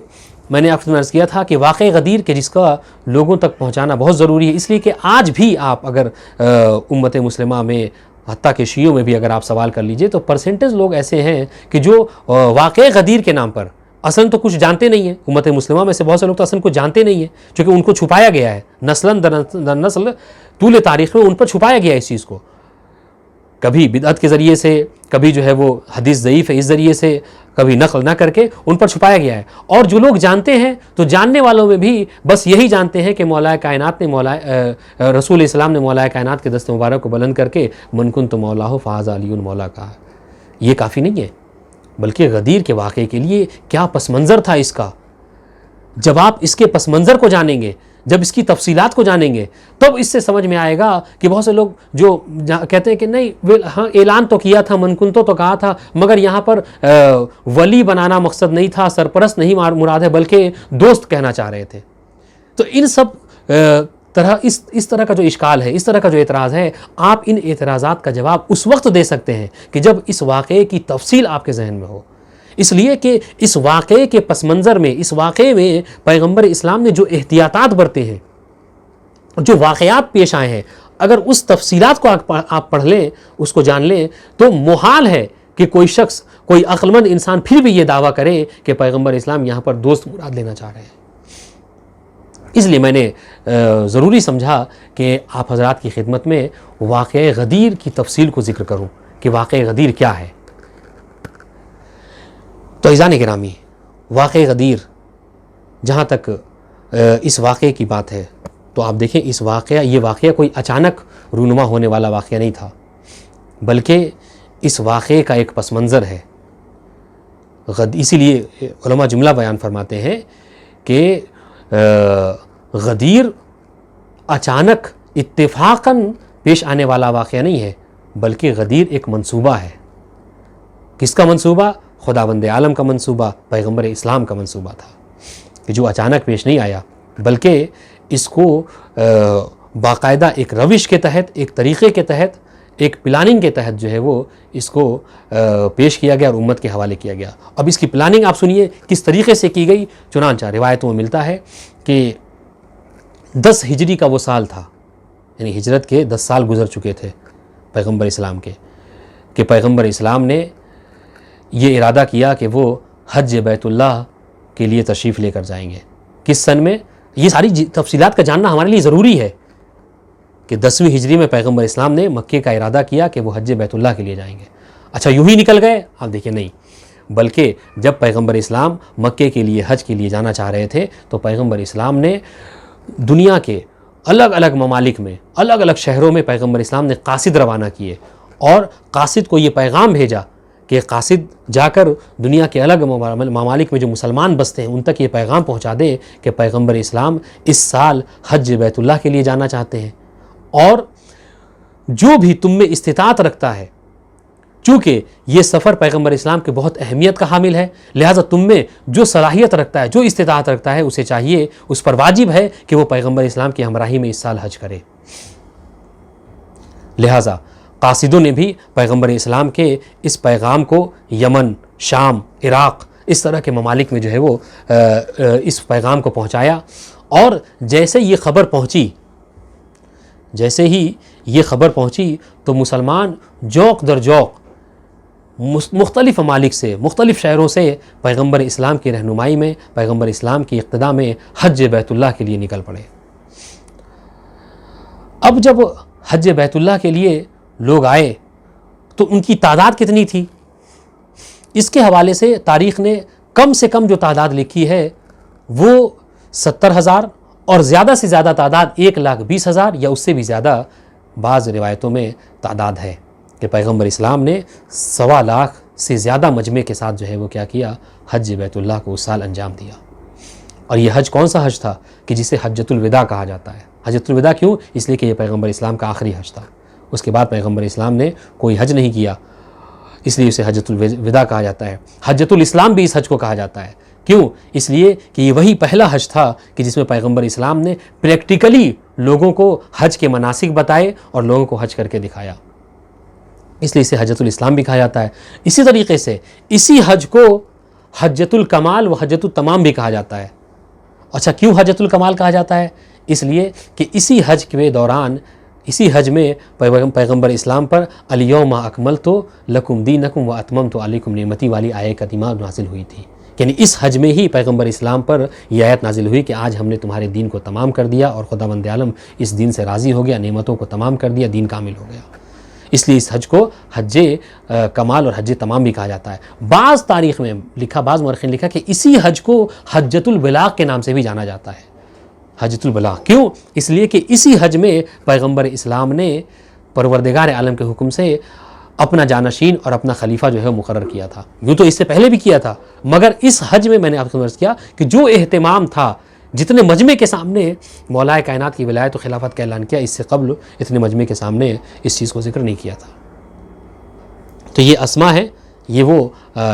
میں نے آپ سے عرض کیا تھا کہ واقع غدیر کے جس کا لوگوں تک پہنچانا بہت ضروری ہے, اس لیے کہ آج بھی آپ اگر امت مسلمہ میں حتیٰ کہ شیعوں میں بھی اگر آپ سوال کر لیجئے تو پرسنٹیج لوگ ایسے ہیں کہ جو واقع غدیر کے نام پر اصلاً تو کچھ جانتے نہیں ہیں. امت مسلمہ میں سے بہت سے لوگ تو اصلاً کچھ جانتے نہیں ہیں, چونکہ ان کو چھپایا گیا ہے نسلاً در نسل طول تاریخ میں ان پر چھپایا گیا ہے اس چیز کو, کبھی بدعت کے ذریعے سے, کبھی جو ہے وہ حدیث ضعیف ہے اس ذریعے سے, کبھی نقل نہ کر کے ان پر چھپایا گیا ہے. اور جو لوگ جانتے ہیں تو جاننے والوں میں بھی بس یہی جانتے ہیں کہ مولا کائنات نے رسول اسلام نے مولا کائنات کے دست مبارک کو بلند کر کے من کنت مولا فہذا علی مولا کہا. یہ کافی نہیں ہے, بلکہ غدیر کے واقعے کے لیے کیا پس منظر تھا اس کا. جب آپ اس کے پس منظر کو جانیں گے, جب اس کی تفصیلات کو جانیں گے, تب اس سے سمجھ میں آئے گا کہ بہت سے لوگ جو کہتے ہیں کہ نہیں ہاں اعلان تو کیا تھا, من کنتو تو کہا تھا, مگر یہاں پر ولی بنانا مقصد نہیں تھا, سرپرست نہیں مراد ہے, بلکہ دوست کہنا چاہ رہے تھے. تو ان سب اس طرح کا جو اشکال ہے, اس طرح کا جو اعتراض ہے, آپ ان اعتراضات کا جواب اس وقت دے سکتے ہیں کہ جب اس واقعے کی تفصیل آپ کے ذہن میں ہو. اس لیے کہ اس واقعے کے پس منظر میں, اس واقعے میں پیغمبر اسلام نے جو احتیاطات برتے ہیں, جو واقعات پیش آئے ہیں, اگر اس تفصیلات کو آپ پڑھ لیں, اس کو جان لیں, تو محال ہے کہ کوئی شخص, کوئی عقل مند انسان پھر بھی یہ دعویٰ کرے کہ پیغمبر اسلام یہاں پر دوست مراد لینا چاہ رہے ہیں. اس لیے میں نے ضروری سمجھا کہ آپ حضرات کی خدمت میں واقع غدیر کی تفصیل کو ذکر کروں کہ واقع غدیر کیا ہے. تو عزیزان گرامی واقع غدیر, جہاں تک اس واقعے کی بات ہے تو آپ دیکھیں یہ واقعہ کوئی اچانک رونما ہونے والا واقعہ نہیں تھا، بلکہ اس واقعے کا ایک پس منظر ہے۔ اسی لیے علماء جملہ بیان فرماتے ہیں کہ غدیر اچانک اتفاقاً پیش آنے والا واقعہ نہیں ہے، بلکہ غدیر ایک منصوبہ ہے۔ کس کا منصوبہ؟ خداوند عالم کا منصوبہ، پیغمبر اسلام کا منصوبہ تھا، کہ جو اچانک پیش نہیں آیا، بلکہ اس کو باقاعدہ ایک روش کے تحت، ایک طریقے کے تحت، ایک پلاننگ کے تحت جو ہے وہ اس کو پیش کیا گیا اور امت کے حوالے کیا گیا۔ اب اس کی پلاننگ آپ سنیے کس طریقے سے کی گئی۔ چنانچہ روایتوں میں ملتا ہے کہ 10 ہجری کا وہ سال تھا، یعنی ہجرت کے 10 سال گزر چکے تھے پیغمبر اسلام کے، کہ پیغمبر اسلام نے یہ ارادہ کیا کہ وہ حج بیت اللہ کے لیے تشریف لے کر جائیں گے۔ کس سن میں؟ یہ ساری تفصیلات کا جاننا ہمارے لیے ضروری ہے کہ 10ویں ہجری میں پیغمبر اسلام نے مکے کا ارادہ کیا کہ وہ حج بیت اللہ کے لیے جائیں گے۔ اچھا یوں ہی نکل گئے؟ آپ دیکھیں نہیں، بلکہ جب پیغمبر اسلام مکے کے لیے حج کے لیے جانا چاہ رہے تھے تو پیغمبر اسلام نے دنیا کے الگ الگ ممالک میں، الگ الگ شہروں میں پیغمبر اسلام نے قاصد روانہ کیے، اور قاصد کو یہ پیغام بھیجا کہ قاصد جا کر دنیا کے الگ ممالک میں جو مسلمان بستے ہیں ان تک یہ پیغام پہنچا دے کہ پیغمبر اسلام اس سال حج بیت اللہ کے لیے جانا چاہتے ہیں، اور جو بھی تم میں استطاعت رکھتا ہے، چونکہ یہ سفر پیغمبر اسلام کے بہت اہمیت کا حامل ہے، لہٰذا تم میں جو صلاحیت رکھتا ہے، جو استطاعت رکھتا ہے، اسے چاہیے، اس پر واجب ہے کہ وہ پیغمبر اسلام کی ہمراہی میں اس سال حج کرے۔ لہٰذا قاصدوں نے بھی پیغمبر اسلام کے اس پیغام کو یمن، شام، عراق، اس طرح کے ممالک میں جو ہے وہ اس پیغام کو پہنچایا، اور جیسے ہی یہ خبر پہنچی تو مسلمان جوق در جوق مختلف ممالک سے، مختلف شہروں سے پیغمبر اسلام کی رہنمائی میں، پیغمبر اسلام کی اقتداء میں حج بیت اللہ کے لیے نکل پڑے۔ اب جب حج بیت اللہ کے لیے لوگ آئے تو ان کی تعداد کتنی تھی؟ اس کے حوالے سے تاریخ نے کم سے کم جو تعداد لکھی ہے وہ 70,000 اور زیادہ سے زیادہ تعداد 1,20,000 یا اس سے بھی زیادہ بعض روایتوں میں تعداد ہے کہ پیغمبر اسلام نے 1.25 لاکھ سے زیادہ مجمع کے ساتھ جو ہے وہ کیا کیا، حج بیت اللہ کو اس سال انجام دیا۔ اور یہ حج کون سا حج تھا کہ جسے حجۃ الوداع کہا جاتا ہے۔ حجۃ الوداع کیوں؟ اس لیے کہ یہ پیغمبر اسلام کا آخری حج تھا، اس کے بعد پیغمبر اسلام نے کوئی حج نہیں کیا، اس لیے اسے حجۃ الوداع کہا جاتا ہے۔ حجۃ الاسلام بھی اس حج کو کہا جاتا ہے، کیوں؟ اس لیے کہ یہ وہی پہلا حج تھا کہ جس میں پیغمبر اسلام نے پریکٹیکلی لوگوں کو حج کے مناسک بتائے اور لوگوں کو حج کر کے دکھایا، اس لیے اسے حجۃ الاسلام بھی کہا جاتا ہے۔ اسی طریقے سے اسی حج کو حجۃ الکمال و حجۃ التمام بھی کہا جاتا ہے۔ اچھا کیوں حجۃ الکمال کہا جاتا ہے؟ اس لیے کہ اسی حج کے دوران، اسی حج میں پیغمبر اسلام پر الیوم اکملت لکم دینکم و اتممت علیکم نعمتی والی آیت کریمہ نازل ہوئی تھی، یعنی اس حج میں ہی پیغمبر اسلام پر یہ آیت نازل ہوئی کہ آج ہم نے تمہارے دین کو تمام کر دیا اور خداوند عالم اس دین سے راضی ہو گیا، نعمتوں کو تمام کر دیا، دین کامل ہو گیا۔ اس لیے اس حج کو حج کمال اور حج تمام بھی کہا جاتا ہے۔ بعض تاریخ میں لکھا، بعض مورخین نے لکھا کہ اسی حج کو حجۃ البلاغ کے نام سے بھی جانا جاتا ہے۔ حجۃ البلاغ کیوں؟ اس لیے کہ اسی حج میں پیغمبر اسلام نے پروردگار عالم کے حکم سے اپنا جانشین اور اپنا خلیفہ جو ہے مقرر کیا تھا۔ یوں تو اس سے پہلے بھی کیا تھا، مگر اس حج میں نے آپ کو عرض کیا کہ جو اہتمام تھا، جتنے مجمع کے سامنے مولا کائنات کی ولایت و خلافت کا اعلان کیا، اس سے قبل اتنے مجمع کے سامنے اس چیز کو ذکر نہیں کیا تھا۔ تو یہ اسما ہے، یہ وہ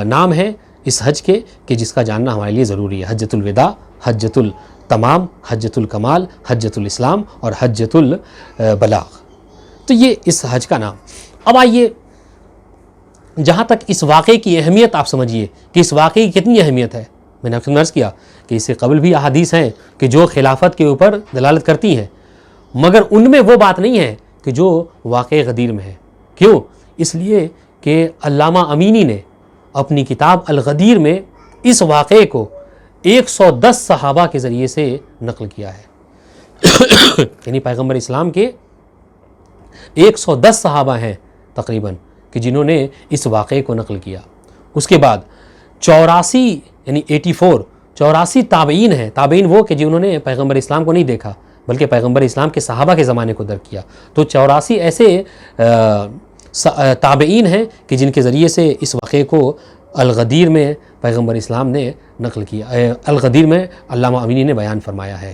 نام ہے اس حج کے کہ جس کا جاننا ہمارے لیے ضروری ہے۔ حجۃ الوداع، حجۃ التمام، حجۃ الکمال، حجۃ الاسلام اور حجۃ البلاغ، تو یہ اس حج کا نام۔ اب آئیے جہاں تک اس واقعے کی اہمیت آپ سمجھیے کہ اس واقعے کی کتنی اہمیت ہے۔ میں نے آپ سے عرض کیا کہ اس سے قبل بھی احادیث ہیں کہ جو خلافت کے اوپر دلالت کرتی ہیں، مگر ان میں وہ بات نہیں ہے کہ جو واقع غدیر میں ہے۔ کیوں؟ اس لیے کہ علامہ امینی نے اپنی کتاب الغدیر میں اس واقعے کو 110 صحابہ کے ذریعے سے نقل کیا ہے، یعنی پیغمبر اسلام کے 110 صحابہ ہیں تقریباً کہ جنہوں نے اس واقعے کو نقل کیا۔ اس کے بعد 84 یعنی 84 تابعین ہیں۔ تابعین وہ کہ جنہوں نے پیغمبر اسلام کو نہیں دیکھا بلکہ پیغمبر اسلام کے صحابہ کے زمانے کو درک کیا. تو 84 ایسے تابعین ہیں کہ جن کے ذریعے سے اس واقعے کو الغدیر میں پیغمبر اسلام نے نقل کیا، الغدیر میں علامہ امینی نے بیان فرمایا ہے.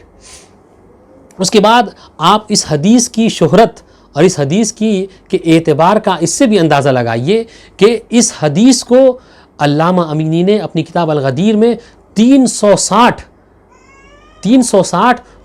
اس کے بعد آپ اس حدیث کی شہرت اور اس حدیث کی کے اعتبار کا اس سے بھی اندازہ لگائیے کہ اس حدیث کو علامہ امینی نے اپنی کتاب الغدیر میں 360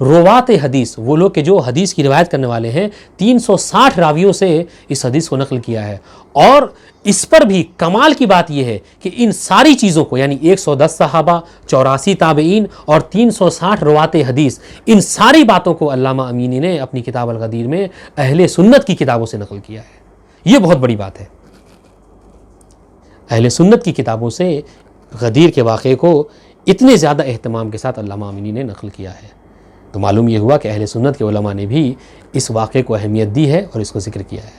روات حدیث، وہ لوگ کہ جو حدیث کی روایت کرنے والے ہیں، 360 راویوں سے اس حدیث کو نقل کیا ہے. اور اس پر بھی کمال کی بات یہ ہے کہ ان ساری چیزوں کو، یعنی 110 صحابہ، 84 تابعین اور 360 روات حدیث، ان ساری باتوں کو علامہ امینی نے اپنی کتاب الغدیر میں اہل سنت کی کتابوں سے نقل کیا ہے. یہ بہت بڑی بات ہے. اہل سنت کی کتابوں سے غدیر کے واقعے کو اتنے زیادہ اہتمام کے ساتھ علامہ امینی نے نقل کیا ہے. تو معلوم یہ ہوا کہ اہل سنت کے علماء نے بھی اس واقعے کو اہمیت دی ہے اور اس کو ذکر کیا ہے.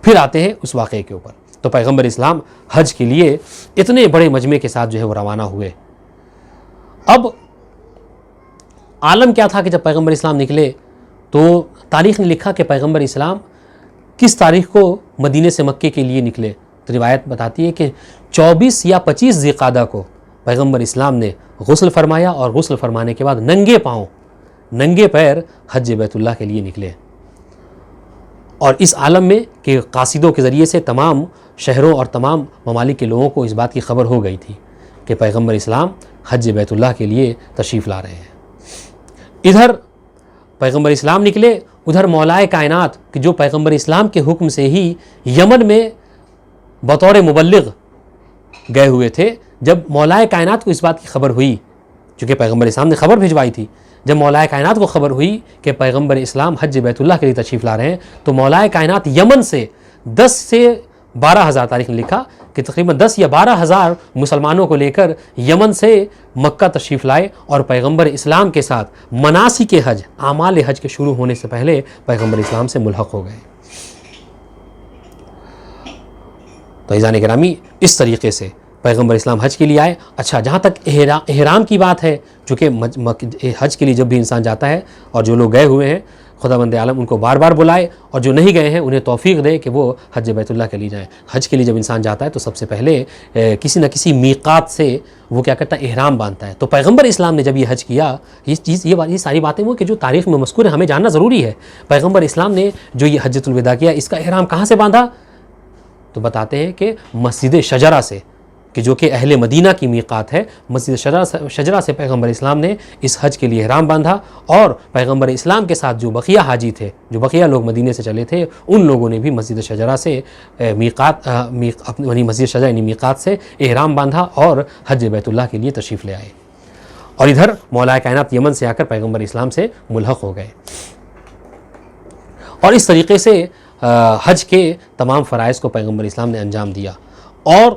پھر آتے ہیں اس واقعے کے اوپر. تو پیغمبر اسلام حج کے لیے اتنے بڑے مجمع کے ساتھ جو ہے وہ روانہ ہوئے. اب عالم کیا تھا کہ جب پیغمبر اسلام نکلے تو تاریخ نے لکھا کہ پیغمبر اسلام کس تاریخ کو مدینے سے مکے کے لیے نکلے. تو روایت بتاتی ہے کہ 24 یا 25 ذی القعدہ کو پیغمبر اسلام نے غسل فرمایا اور غسل فرمانے کے بعد ننگے پاؤں، ننگے پیر حج بیت اللہ کے لیے نکلے. اور اس عالم میں کہ قاصدوں کے ذریعے سے تمام شہروں اور تمام ممالک کے لوگوں کو اس بات کی خبر ہو گئی تھی کہ پیغمبر اسلام حج بیت اللہ کے لیے تشریف لا رہے ہیں. ادھر پیغمبر اسلام نکلے، ادھر مولائے کائنات کہ جو پیغمبر اسلام کے حکم سے ہی یمن میں بطور مبلغ گئے ہوئے تھے، جب مولائے کائنات کو اس بات کی خبر ہوئی، چونکہ پیغمبر اسلام نے خبر بھجوائی تھی، جب مولائے کائنات کو خبر ہوئی کہ پیغمبر اسلام حج بیت اللہ کے لیے تشریف لا رہے ہیں، تو مولائے کائنات یمن سے 10 سے 12 ہزار، تاریخ نے لکھا کہ تقریباً 10 یا 12 ہزار مسلمانوں کو لے کر یمن سے مکہ تشریف لائے اور پیغمبر اسلام کے ساتھ مناسک حج، اعمال حج کے شروع ہونے سے پہلے پیغمبر اسلام سے ملحق ہو گئے. تو عزیزان گرامی، اس طریقے سے پیغمبر اسلام حج کے لیے آئے. اچھا، جہاں تک احرام کی بات ہے، چونکہ حج کے لیے جب بھی انسان جاتا ہے اور جو لوگ گئے ہوئے ہیں خدا بند عالم ان کو بار بار بلائے، اور جو نہیں گئے ہیں انہیں توفیق دے کہ وہ حج بیت اللہ کے لیے جائیں. حج کے لیے جب انسان جاتا ہے تو سب سے پہلے کسی نہ کسی میقات سے وہ کیا کرتا ہے، احرام باندھتا ہے. تو پیغمبر اسلام نے جب یہ حج کیا، یہ ساری باتیں وہ کہ جو تاریخ میں مذکور ہے ہمیں جاننا ضروری ہے. پیغمبر اسلام نے جو یہ حجۃ الوداع کیا، اس کا احرام کہاں سے باندھا؟ تو بتاتے ہیں کہ مسجد شجرہ سے، کہ جو کہ اہل مدینہ کی میقات ہے، مسجد شجرہ سے پیغمبر اسلام نے اس حج کے لیے احرام باندھا. اور پیغمبر اسلام کے ساتھ جو بقیہ حاجی تھے، جو بقیہ لوگ مدینے سے چلے تھے، ان لوگوں نے بھی مسجد شجرہ سے مسجد شجرہ یعنی میقات سے احرام باندھا اور حج بیت اللہ کے لیے تشریف لے آئے. اور ادھر مولائے کائنات یمن سے آ کر پیغمبر اسلام سے ملحق ہو گئے. اور اس طریقے سے حج کے تمام فرائض کو پیغمبر اسلام نے انجام دیا. اور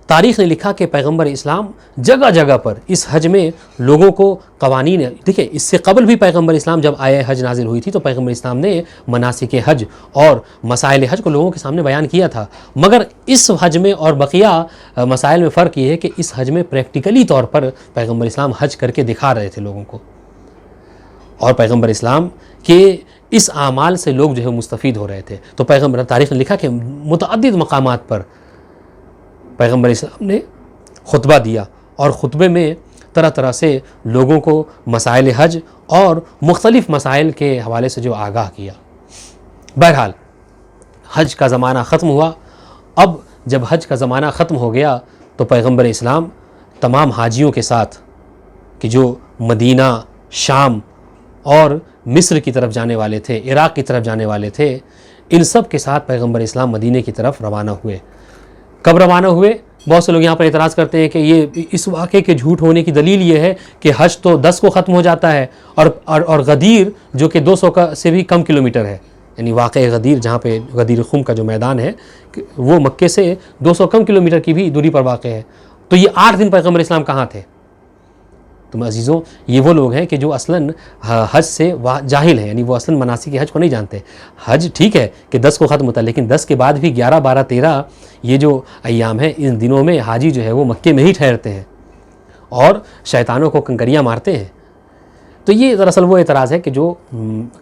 تاریخ نے لکھا کہ پیغمبر اسلام جگہ جگہ پر اس حج میں لوگوں کو قوانین، دیکھیں اس سے قبل بھی پیغمبر اسلام جب آئے حج نازل ہوئی تھی تو پیغمبر اسلام نے مناسک حج اور مسائل حج کو لوگوں کے سامنے بیان کیا تھا. مگر اس حج میں اور بقیہ مسائل میں فرق یہ ہے کہ اس حج میں پریکٹیکلی طور پر پیغمبر اسلام حج کر کے دکھا رہے تھے لوگوں کو. اور پیغمبر اسلام کے اس اعمال سے لوگ جو ہے مستفید ہو رہے تھے. تو پیغمبر، تاریخ نے لکھا کہ متعدد مقامات پر پیغمبر اسلام نے خطبہ دیا اور خطبے میں طرح طرح سے لوگوں کو مسائل حج اور مختلف مسائل کے حوالے سے جو آگاہ کیا. بہرحال حج کا زمانہ ختم ہوا. اب جب حج کا زمانہ ختم ہو گیا تو پیغمبر اسلام تمام حاجیوں کے ساتھ کہ جو مدینہ، شام اور مصر کی طرف جانے والے تھے، عراق کی طرف جانے والے تھے، ان سب کے ساتھ پیغمبر اسلام مدینے کی طرف روانہ ہوئے. کب روانہ ہوئے؟ بہت سے لوگ یہاں پر اعتراض کرتے ہیں کہ یہ اس واقعے کے جھوٹ ہونے کی دلیل یہ ہے کہ حج تو 10 کو ختم ہو جاتا ہے اور غدیر جو کہ 200 سے بھی کم کلومیٹر ہے، یعنی واقع غدیر جہاں پہ غدیر خم کا جو میدان ہے وہ مکے سے 200 کم کلومیٹر کی بھی دوری پر واقع ہے. تو یہ 8 دن پیغمبر اسلام کہاں تھے؟ تم عزیزوں، یہ وہ لوگ ہیں کہ جو اصلاً حج سے جاہل ہیں، یعنی وہ اصلاً مناسک حج کو نہیں جانتے. حج ٹھیک ہے کہ 10 کو ختم ہوتا ہے، لیکن 10 کے بعد بھی 11، 12، 13 یہ جو ایام ہیں، ان دنوں میں حاجی جو ہے وہ مکے میں ہی ٹھہرتے ہیں اور شیطانوں کو کنکریاں مارتے ہیں. تو یہ دراصل وہ اعتراض ہے کہ جو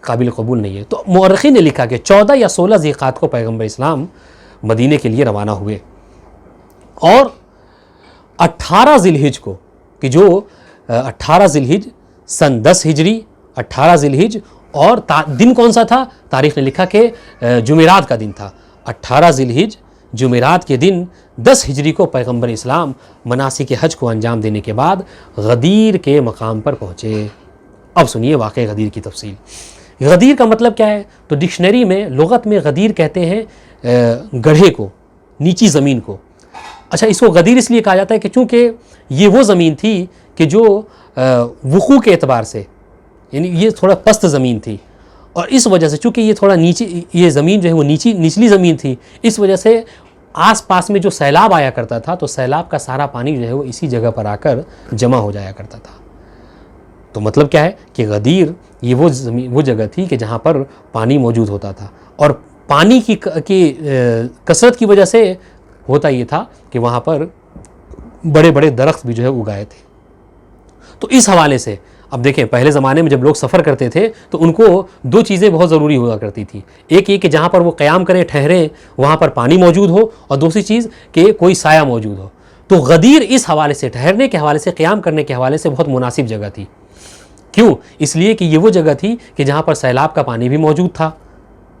قابل قبول نہیں ہے۔ تو مورخین نے لکھا کہ 14 یا 16 ذی القعدہ کو پیغمبر اسلام مدینے کے لیے روانہ ہوئے، اور 18 ذی الحجہ کو، کہ جو 18 ذی الحجہ سن 10 ہجری، 18 ذی الحجہ، اور دن کون سا تھا؟ تاریخ نے لکھا کہ جمعرات کا دن تھا۔ 18 ذی الحجہ جمعرات کے دن 10 ہجری کو پیغمبر اسلام مناسک حج کو انجام دینے کے بعد غدیر کے مقام پر پہنچے۔ اب سنیے واقعہ غدیر کی تفصیل۔ غدیر کا مطلب کیا ہے؟ تو ڈکشنری میں، لغت میں غدیر کہتے ہیں گڑھے کو، نیچی زمین کو۔ اچھا، اس کو غدیر اس لیے کہا جاتا ہے کہ چونکہ یہ وہ زمین تھی کہ جو وقوع کے اعتبار سے، یعنی یہ تھوڑا پست زمین تھی، اور اس وجہ سے چونکہ یہ تھوڑا نیچی، یہ زمین جو ہے وہ نچلی زمین تھی، اس وجہ سے آس پاس میں جو سیلاب آیا کرتا تھا تو سیلاب کا سارا پانی جو ہے وہ اسی جگہ پر آ کر جمع ہو جایا کرتا تھا۔ تو مطلب کیا ہے کہ غدیر یہ وہ جگہ تھی کہ جہاں پر پانی موجود ہوتا تھا، اور پانی کی کثرت کی وجہ سے ہوتا یہ تھا کہ وہاں پر بڑے بڑے درخت بھی جو ہے اگائے تھے۔ تو اس حوالے سے اب دیکھیں، پہلے زمانے میں جب لوگ سفر کرتے تھے تو ان کو 2 چیزیں بہت ضروری ہوا کرتی تھی۔ ایک یہ کہ جہاں پر وہ قیام کریں، ٹھہریں، وہاں پر پانی موجود ہو، اور دوسری چیز کہ کوئی سایہ موجود ہو۔ تو غدیر اس حوالے سے، ٹھہرنے کے حوالے سے، قیام کرنے کے حوالے سے بہت مناسب جگہ تھی۔ کیوں؟ اس لیے کہ یہ وہ جگہ تھی کہ جہاں پر سیلاب کا پانی بھی موجود تھا،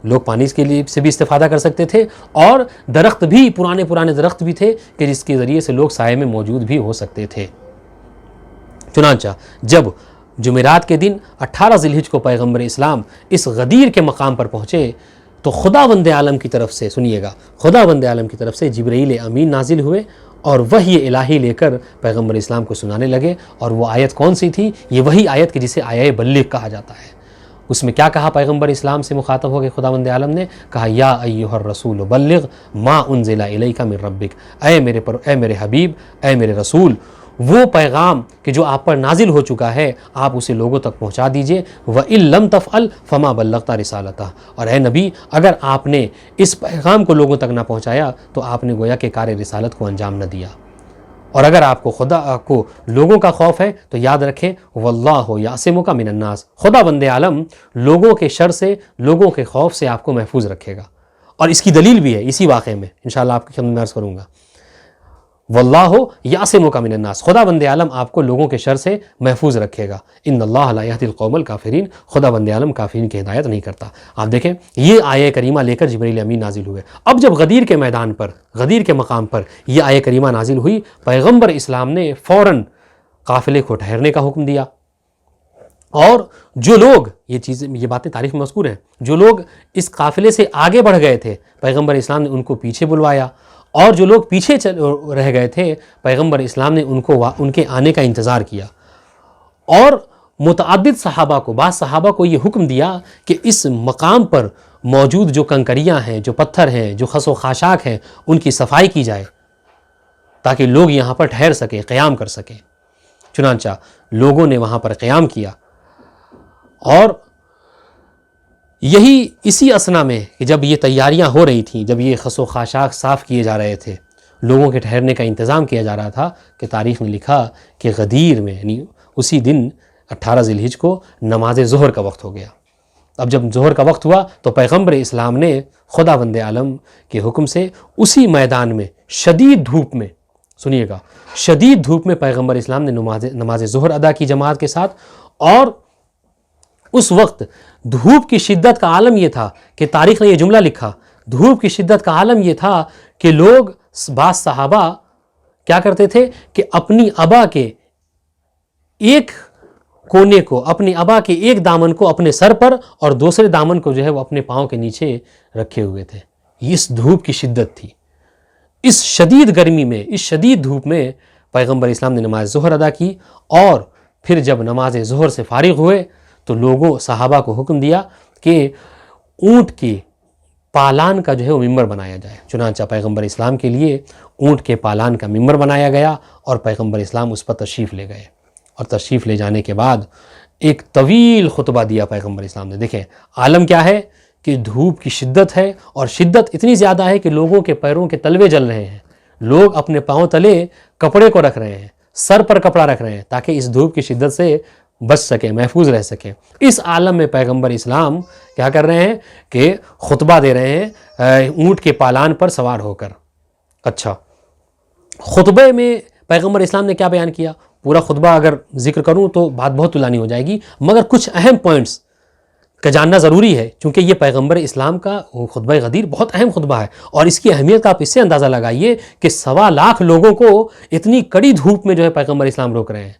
لوگ پانی کے لیے سے بھی استفادہ کر سکتے تھے، اور درخت بھی، پرانے درخت بھی تھے کہ جس کے ذریعے سے لوگ سائے میں موجود بھی ہو سکتے تھے۔ چنانچہ جب جمعرات کے دن 18 ذی الحجہ کو پیغمبر اسلام اس غدیر کے مقام پر پہنچے تو خداوند عالم کی طرف سے، سنیے گا، خداوند عالم کی طرف سے جبرائیل امین نازل ہوئے اور وحی الہی لے کر پیغمبر اسلام کو سنانے لگے۔ اور وہ آیت کون سی تھی؟ یہ وہی آیت کہ جسے آیہ بلغ کہا جاتا ہے۔ اس میں کیا کہا پیغمبر اسلام سے مخاطب ہو کے خداوند عالم نے؟ کہا یا ایھا الرسول بلغ ما انزل الیک من ربک، اے میرے حبیب، اے میرے رسول، وہ پیغام کہ جو آپ پر نازل ہو چکا ہے آپ اسے لوگوں تک پہنچا دیجئے۔ وَإِن لَمْ تَفْعَلْ فَمَا بَلَّغْتَ رِسَالَتَهُ، اور اے نبی اگر آپ نے اس پیغام کو لوگوں تک نہ پہنچایا تو آپ نے گویا کہ کار رسالت کو انجام نہ دیا۔ اور اگر آپ کو خدا کو لوگوں کا خوف ہے تو یاد رکھیں وَاللَّهُ يَعْصِمُكَ مِنَ النَّاسِ، خدا بند عالم لوگوں کے شر سے، لوگوں کے خوف سے آپ کو محفوظ رکھے گا۔ اور اس کی دلیل بھی ہے اسی واقعے میں، انشاءاللہ آپ کی خدمت میں عرض کروں گا۔ واللہ یعصمک من الناس، خدا بند عالم آپ کو لوگوں کے شر سے محفوظ رکھے گا۔ ان اللہ لا یہدی القوم الکافرین، خدا بند عالم کافرین کی ہدایت نہیں کرتا۔ آپ دیکھیں یہ آیہ کریمہ لے کر جبرائیل امین نازل ہوئے۔ اب جب غدیر کے میدان پر، غدیر کے مقام پر یہ آیہ کریمہ نازل ہوئی، پیغمبر اسلام نے فوراً قافلے کو ٹھہرنے کا حکم دیا، اور جو لوگ، یہ باتیں تاریخ میں مذکور ہیں، جو لوگ اس قافلے سے آگے بڑھ گئے تھے پیغمبر اسلام نے ان کو پیچھے بلوایا، اور جو لوگ پیچھے رہ گئے تھے پیغمبر اسلام نے ان کے آنے کا انتظار کیا، اور متعدد صحابہ کو، بعض صحابہ کو یہ حکم دیا کہ اس مقام پر موجود جو کنکریاں ہیں، جو پتھر ہیں، جو خس و خاشاک ہیں، ان کی صفائی کی جائے تاکہ لوگ یہاں پر ٹھہر سکیں، قیام کر سکیں۔ چنانچہ لوگوں نے وہاں پر قیام کیا، اور اسی اسنا میں کہ جب یہ تیاریاں ہو رہی تھیں، جب یہ خس و خاشاک صاف کیے جا رہے تھے، لوگوں کے ٹھہرنے کا انتظام کیا جا رہا تھا، کہ تاریخ نے لکھا کہ غدیر میں، یعنی اسی دن 18 ذی الحجہ کو نماز ظہر کا وقت ہو گیا۔ اب جب ظہر کا وقت ہوا تو پیغمبر اسلام نے خدا بند عالم کے حکم سے اسی میدان میں شدید دھوپ میں، سنیے گا، شدید دھوپ میں پیغمبر اسلام نے نماز ظہر ادا کی جماعت کے ساتھ۔ اور اس وقت دھوپ کی شدت کا عالم یہ تھا کہ تاریخ نے یہ جملہ لکھا، دھوپ کی شدت کا عالم یہ تھا کہ لوگ، بعض صحابہ کیا کرتے تھے کہ اپنی عبا کے ایک کونے کو، اپنی عبا کے ایک دامن کو اپنے سر پر اور دوسرے دامن کو جو ہے وہ اپنے پاؤں کے نیچے رکھے ہوئے تھے۔ اس دھوپ کی شدت تھی، اس شدید گرمی میں، اس شدید دھوپ میں پیغمبر اسلام نے نماز ظہر ادا کی، اور پھر جب نماز ظہر سے فارغ ہوئے تو لوگوں، صحابہ کو حکم دیا کہ اونٹ کی پالان کا جو ہے وہ ممبر بنایا جائے۔ چنانچہ پیغمبر اسلام کے لیے اونٹ کے پالان کا ممبر بنایا گیا، اور پیغمبر اسلام اس پر تشریف لے گئے، اور تشریف لے جانے کے بعد ایک طویل خطبہ دیا پیغمبر اسلام نے۔ دیکھیں عالم کیا ہے کہ دھوپ کی شدت ہے، اور شدت اتنی زیادہ ہے کہ لوگوں کے پیروں کے تلوے جل رہے ہیں، لوگ اپنے پاؤں تلے کپڑے کو رکھ رہے ہیں، سر پر کپڑا رکھ رہے ہیں تاکہ اس دھوپ کی شدت سے بچ سکیں، محفوظ رہ سکیں۔ اس عالم میں پیغمبر اسلام کیا کر رہے ہیں کہ خطبہ دے رہے ہیں اونٹ کے پالان پر سوار ہو کر۔ اچھا، خطبے میں پیغمبر اسلام نے کیا بیان کیا؟ پورا خطبہ اگر ذکر کروں تو بات بہت طولانی ہو جائے گی، مگر کچھ اہم پوائنٹس کا جاننا ضروری ہے، چونکہ یہ پیغمبر اسلام کا خطبہ غدیر بہت اہم خطبہ ہے، اور اس کی اہمیت کا آپ اس سے اندازہ لگائیے کہ 1.25 لاکھ لوگوں کو اتنی کڑی دھوپ میں جو ہے پیغمبر اسلام روک رہے ہیں،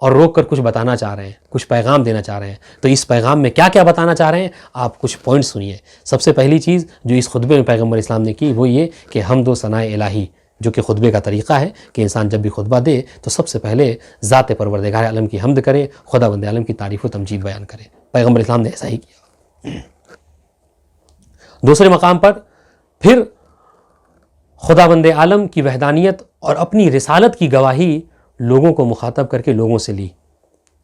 اور روک کر کچھ بتانا چاہ رہے ہیں، کچھ پیغام دینا چاہ رہے ہیں۔ تو اس پیغام میں کیا کیا بتانا چاہ رہے ہیں، آپ کچھ پوائنٹ سنیے۔ سب سے پہلی چیز جو اس خطبے میں پیغمبر اسلام نے کی وہ یہ کہ حمد و ثناء الہی، جو کہ خطبے کا طریقہ ہے کہ انسان جب بھی خطبہ دے تو سب سے پہلے ذات پروردگار عالم کی حمد کرے، خداوند عالم کی تعریف و تمجید بیان کرے۔ پیغمبر اسلام نے ایسا ہی کیا۔ دوسرے مقام پر پھر خداوند عالم کی وحدانیت اور اپنی رسالت کی گواہی لوگوں کو مخاطب کر کے لوگوں سے لی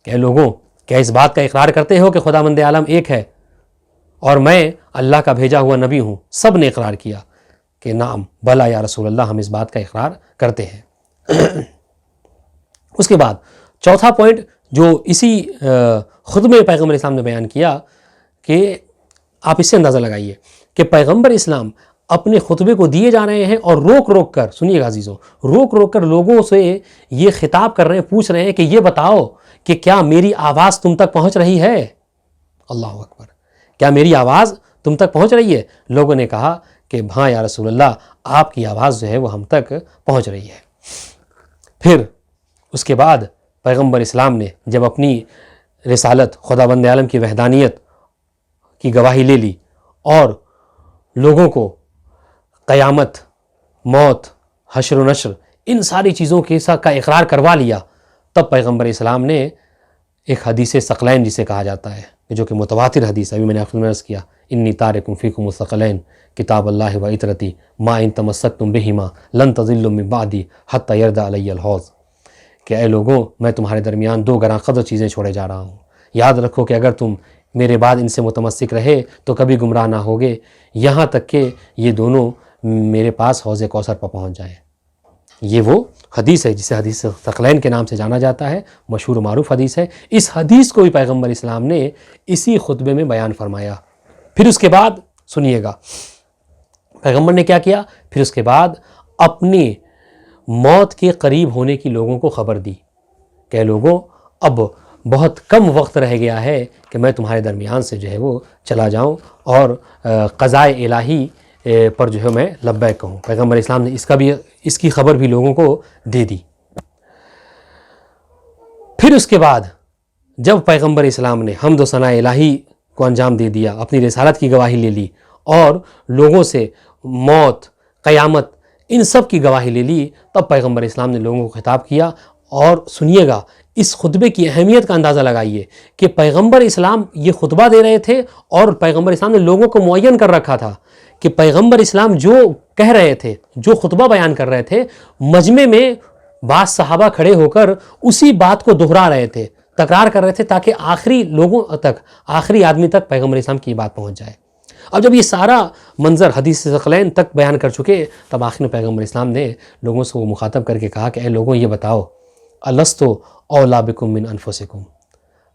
کہ اے لوگوں، کیا اس بات کا اقرار کرتے ہو کہ خداوند عالم ایک ہے اور میں اللہ کا بھیجا ہوا نبی ہوں؟ سب نے اقرار کیا کہ نعم بلا یا رسول اللہ، ہم اس بات کا اقرار کرتے ہیں۔ اس کے بعد چوتھا پوائنٹ جو اسی خطبے میں پیغمبر اسلام نے بیان کیا کہ آپ اس سے اندازہ لگائیے کہ پیغمبر اسلام اپنے خطبے کو دیے جا رہے ہیں اور روک روک کر، سنیے گا عزیزوں، روک روک کر لوگوں سے یہ خطاب کر رہے ہیں، پوچھ رہے ہیں کہ یہ بتاؤ کہ کیا میری آواز تم تک پہنچ رہی ہے؟ اللہ اکبر، کیا میری آواز تم تک پہنچ رہی ہے؟ لوگوں نے کہا کہ ہاں یا رسول اللہ، آپ کی آواز جو ہے وہ ہم تک پہنچ رہی ہے۔ پھر اس کے بعد پیغمبر اسلام نے جب اپنی رسالت، خداوند عالم کی وحدانیت کی گواہی لے لی اور لوگوں کو قیامت، موت، حشر و نشر، ان ساری چیزوں کے ساتھ کا اقرار کروا لیا، تب پیغمبر اسلام نے ایک حدیث ثقلین جسے کہا جاتا ہے، جو کہ متواتر حدیث ہے، ابھی میں نے آپ کو عرض کیا، انی تارکم فیکم الثقلین کتاب اللہ و عطرتی ما ان تمسکتم بہما لن تضلوا من بعدی حتی یرد علی الحوض، کہ اے لوگوں، میں تمہارے درمیان 2 گراں قدر چیزیں چھوڑے جا رہا ہوں، یاد رکھو کہ اگر تم میرے بعد ان سے متمسک رہے تو کبھی گمراہ نہ ہوگے، یہاں تک کہ یہ دونوں میرے پاس حوض کوثر پر پہنچ جائیں۔ یہ وہ حدیث ہے جسے حدیث ثقلین کے نام سے جانا جاتا ہے، مشہور و معروف حدیث ہے۔ اس حدیث کو بھی پیغمبر اسلام نے اسی خطبے میں بیان فرمایا۔ پھر اس کے بعد سنیے گا پیغمبر نے کیا کیا، پھر اس کے بعد اپنی موت کے قریب ہونے کی لوگوں کو خبر دی کہ لوگوں، اب بہت کم وقت رہ گیا ہے کہ میں تمہارے درمیان سے جو ہے وہ چلا جاؤں اور قضائے الہی پر جو ہے میں لبیک کہوں۔ پیغمبر اسلام نے اس کی خبر بھی لوگوں کو دے دی۔ پھر اس کے بعد جب پیغمبر اسلام نے حمد و ثناء الہی کو انجام دے دیا، اپنی رسالت کی گواہی لے لی اور لوگوں سے موت، قیامت، ان سب کی گواہی لے لی، تب پیغمبر اسلام نے لوگوں کو خطاب کیا۔ اور سنیے گا، اس خطبے کی اہمیت کا اندازہ لگائیے کہ پیغمبر اسلام یہ خطبہ دے رہے تھے اور پیغمبر اسلام نے لوگوں کو معین کر رکھا تھا کہ پیغمبر اسلام جو کہہ رہے تھے، جو خطبہ بیان کر رہے تھے، مجمع میں بعض صحابہ کھڑے ہو کر اسی بات کو دہرا رہے تھے، تکرار کر رہے تھے، تاکہ آخری لوگوں تک، آخری آدمی تک پیغمبر اسلام کی بات پہنچ جائے۔ اب جب یہ سارا منظر حدیث ثقلین تک بیان کر چکے، تب آخر میں پیغمبر اسلام نے لوگوں سے وہ مخاطب کر کے کہا کہ اے لوگوں، یہ بتاؤ، الستو اولا بکم من انفسکم،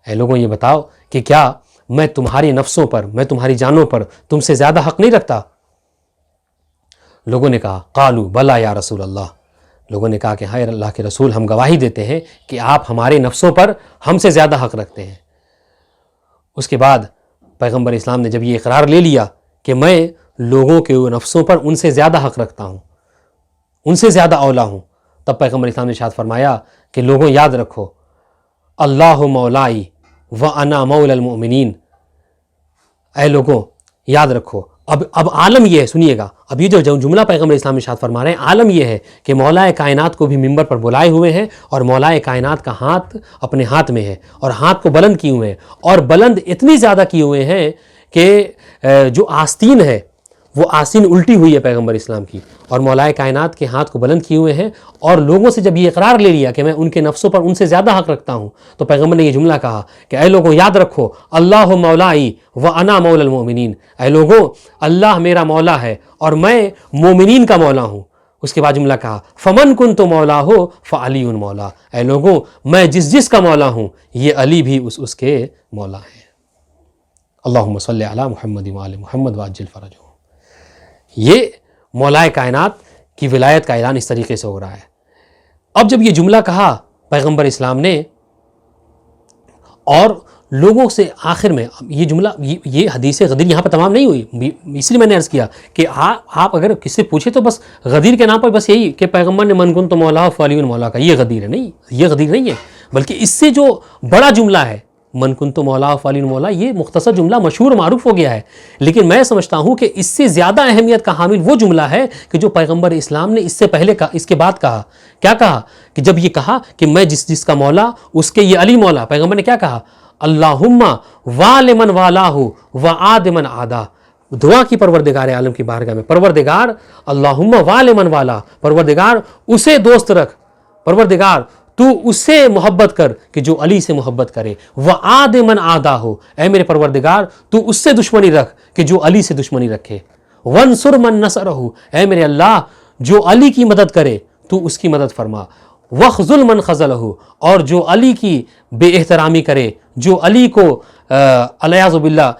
اے لوگوں یہ بتاؤ کہ کیا میں تمہاری نفسوں پر، میں تمہاری جانوں پر تم سے زیادہ حق نہیں رکھتا؟ لوگوں نے کہا قالو بلا یا رسول اللہ، لوگوں نے کہا کہ ہاں اللہ کے رسول، ہم گواہی دیتے ہیں کہ آپ ہمارے نفسوں پر ہم سے زیادہ حق رکھتے ہیں۔ اس کے بعد پیغمبر اسلام نے جب یہ اقرار لے لیا کہ میں لوگوں کے نفسوں پر ان سے زیادہ حق رکھتا ہوں، ان سے زیادہ اولا ہوں، تب پیغمبر اسلام نے ارشاد فرمایا کہ لوگوں یاد رکھو، اللہ مولائی وانا مولا المؤمنین، اے لوگوں یاد رکھو، اب عالم یہ ہے، سنیے گا، اب یہ جو جملہ پیغمبر اسلام ارشاد فرما رہے ہیں، عالم یہ ہے کہ مولا کائنات کو بھی منبر پر بلائے ہوئے ہیں، اور مولا کائنات کا ہاتھ اپنے ہاتھ میں ہے، اور ہاتھ کو بلند کیے ہوئے ہیں، اور بلند اتنی زیادہ کیے ہوئے ہیں کہ جو آستین ہے وہ آستین الٹی ہوئی ہے پیغمبر اسلام کی، اور مولا کائنات کے ہاتھ کو بلند کیے ہوئے ہیں، اور لوگوں سے جب یہ اقرار لے لیا کہ میں ان کے نفسوں پر ان سے زیادہ حق رکھتا ہوں، تو پیغمبر نے یہ جملہ کہا کہ اے لوگوں یاد رکھو، اللہ مولائی وانا مولا المؤمنین، اے لوگوں اللہ میرا مولا ہے اور میں مومنین کا مولا ہوں۔ اس کے بعد جملہ کہا فمن کنت مولا ہو فعلی مولا، اے لوگوں میں جس کا مولا ہوں یہ علی بھی اس کے مولا ہیں۔ اللہم صلی علی محمد وآل محمد وعجل فرجہ۔ یہ مولائے کائنات کی ولایت کا اعلان اس طریقے سے ہو رہا ہے۔ اب جب یہ جملہ کہا پیغمبر اسلام نے اور لوگوں سے آخر میں یہ جملہ، یہ حدیث غدیر یہاں پر تمام نہیں ہوئی، اس لیے میں نے عرض کیا کہ آپ اگر کس سے پوچھے تو بس غدیر کے نام پر بس یہی کہ پیغمبر نے من کنت مولا فعلی مولا کا، یہ غدیر ہے نہیں، یہ غدیر نہیں ہے، بلکہ اس سے جو بڑا جملہ ہے من کنت مولا فعلی مولا، یہ مختصر جملہ مشہور معروف ہو گیا ہے، لیکن میں سمجھتا ہوں کہ اس سے زیادہ اہمیت کا حامل وہ جملہ ہے کہ جو پیغمبر اسلام نے اس سے پہلے کہا، اس کے بعد کہا۔ کیا کہا؟ کہ جب یہ کہا کہ میں جس کا مولا اس کے یہ علی مولا، پیغمبر نے کیا کہا؟ اللہم وال من والہ وعاد من عادا، دعا کی پروردگار عالم کی بارگاہ میں، پروردگار اللہم وال من والا، پروردگار اسے دوست رکھ، پروردگار تو اس سے محبت کر کہ جو علی سے محبت کرے، وعاد من عادا ہو، اے میرے پروردگار تو اس سے دشمنی رکھ کہ جو علی سے دشمنی رکھے، وانصر من نصرہ، اے میرے اللہ جو علی کی مدد کرے تو اس کی مدد فرما، وخذل من خذلہ، اور جو علی کی بے احترامی کرے، جو علی کو الیاذ باللہ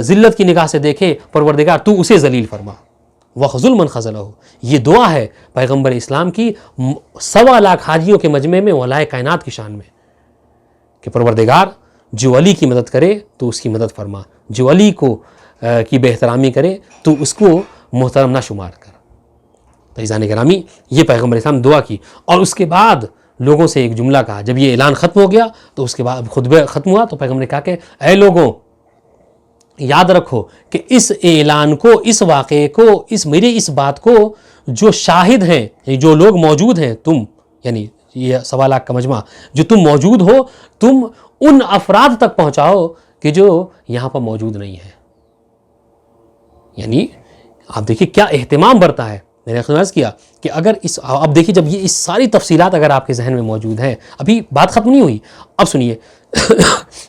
ذلت کی نگاہ سے دیکھے، پروردگار تو اسے ذلیل فرما، وخذل من خذلہ۔ یہ دعا ہے پیغمبر اسلام کی 1.25 حاجیوں کے مجمع میں مولائے کائنات کی شان میں کہ پروردگار جو علی کی مدد کرے تو اس کی مدد فرما، جو علی کو کی بے احترامی کرے تو اس کو محترم نہ شمار کر۔ عزیزان گرامی، یہ پیغمبر اسلام دعا کی، اور اس کے بعد لوگوں سے ایک جملہ کہا۔ جب یہ اعلان ختم ہو گیا تو اس کے بعد خطبہ ختم ہوا تو پیغمبر نے کہا کہ اے لوگوں یاد رکھو کہ اس اعلان کو، اس واقعے کو، میری اس بات کو جو شاہد ہیں، جو لوگ موجود ہیں، تم یعنی یہ 1.25 لاکھ کا مجمع جو تم موجود ہو، تم ان افراد تک پہنچاؤ کہ جو یہاں پر موجود نہیں ہیں۔ یعنی آپ دیکھیے کیا اہتمام برتا ہے۔ میں نے عرض کیا کہ اگر اب دیکھیے جب یہ اس ساری تفصیلات اگر آپ کے ذہن میں موجود ہیں، ابھی بات ختم نہیں ہوئی، اب سنیے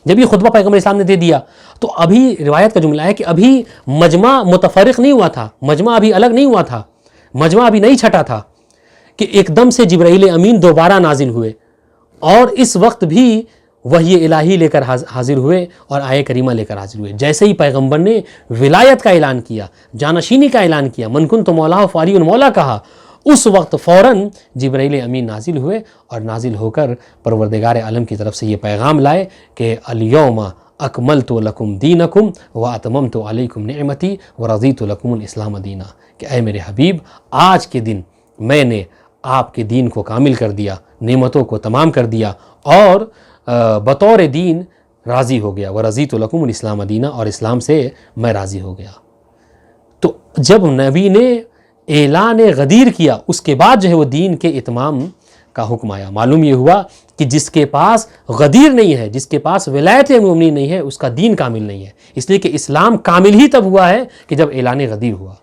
جب یہ خطبہ پیغمبر اسلام نے دے دیا تو ابھی روایت کا جملہ ہے کہ ابھی مجمع متفرق نہیں ہوا تھا، مجمع ابھی الگ نہیں ہوا تھا، مجمع ابھی نہیں چھٹا تھا کہ ایک دم سے جبرائیل امین دوبارہ نازل ہوئے، اور اس وقت بھی وحی الہی لے کر حاضر ہوئے اور آیہ کریمہ لے کر حاضر ہوئے۔ جیسے ہی پیغمبر نے ولایت کا اعلان کیا، جانشینی کا اعلان کیا، من کنت مولا فعلی مولا کہا، اس وقت فوراً جبرائیل امین نازل ہوئے اور نازل ہو کر پروردگار عالم کی طرف سے یہ پیغام لائے کہ الیوم اکملت لکم دینکم واتممت علیکم نعمتی ورضیت لکم الاسلام دینا، کہ اے میرے حبیب آج کے دن میں نے آپ کے دین کو کامل کر دیا، نعمتوں کو تمام کر دیا، اور بطور دین راضی ہو گیا، ورضیت لکم الاسلام دینا، اور اسلام سے میں راضی ہو گیا۔ تو جب نبی نے اعلان غدیر کیا اس کے بعد جو ہے وہ دین کے اتمام کا حکم آیا۔ معلوم یہ ہوا کہ جس کے پاس غدیر نہیں ہے، جس کے پاس ولایت مومنی نہیں ہے، اس کا دین کامل نہیں ہے، اس لیے کہ اسلام کامل ہی تب ہوا ہے کہ جب اعلان غدیر ہوا۔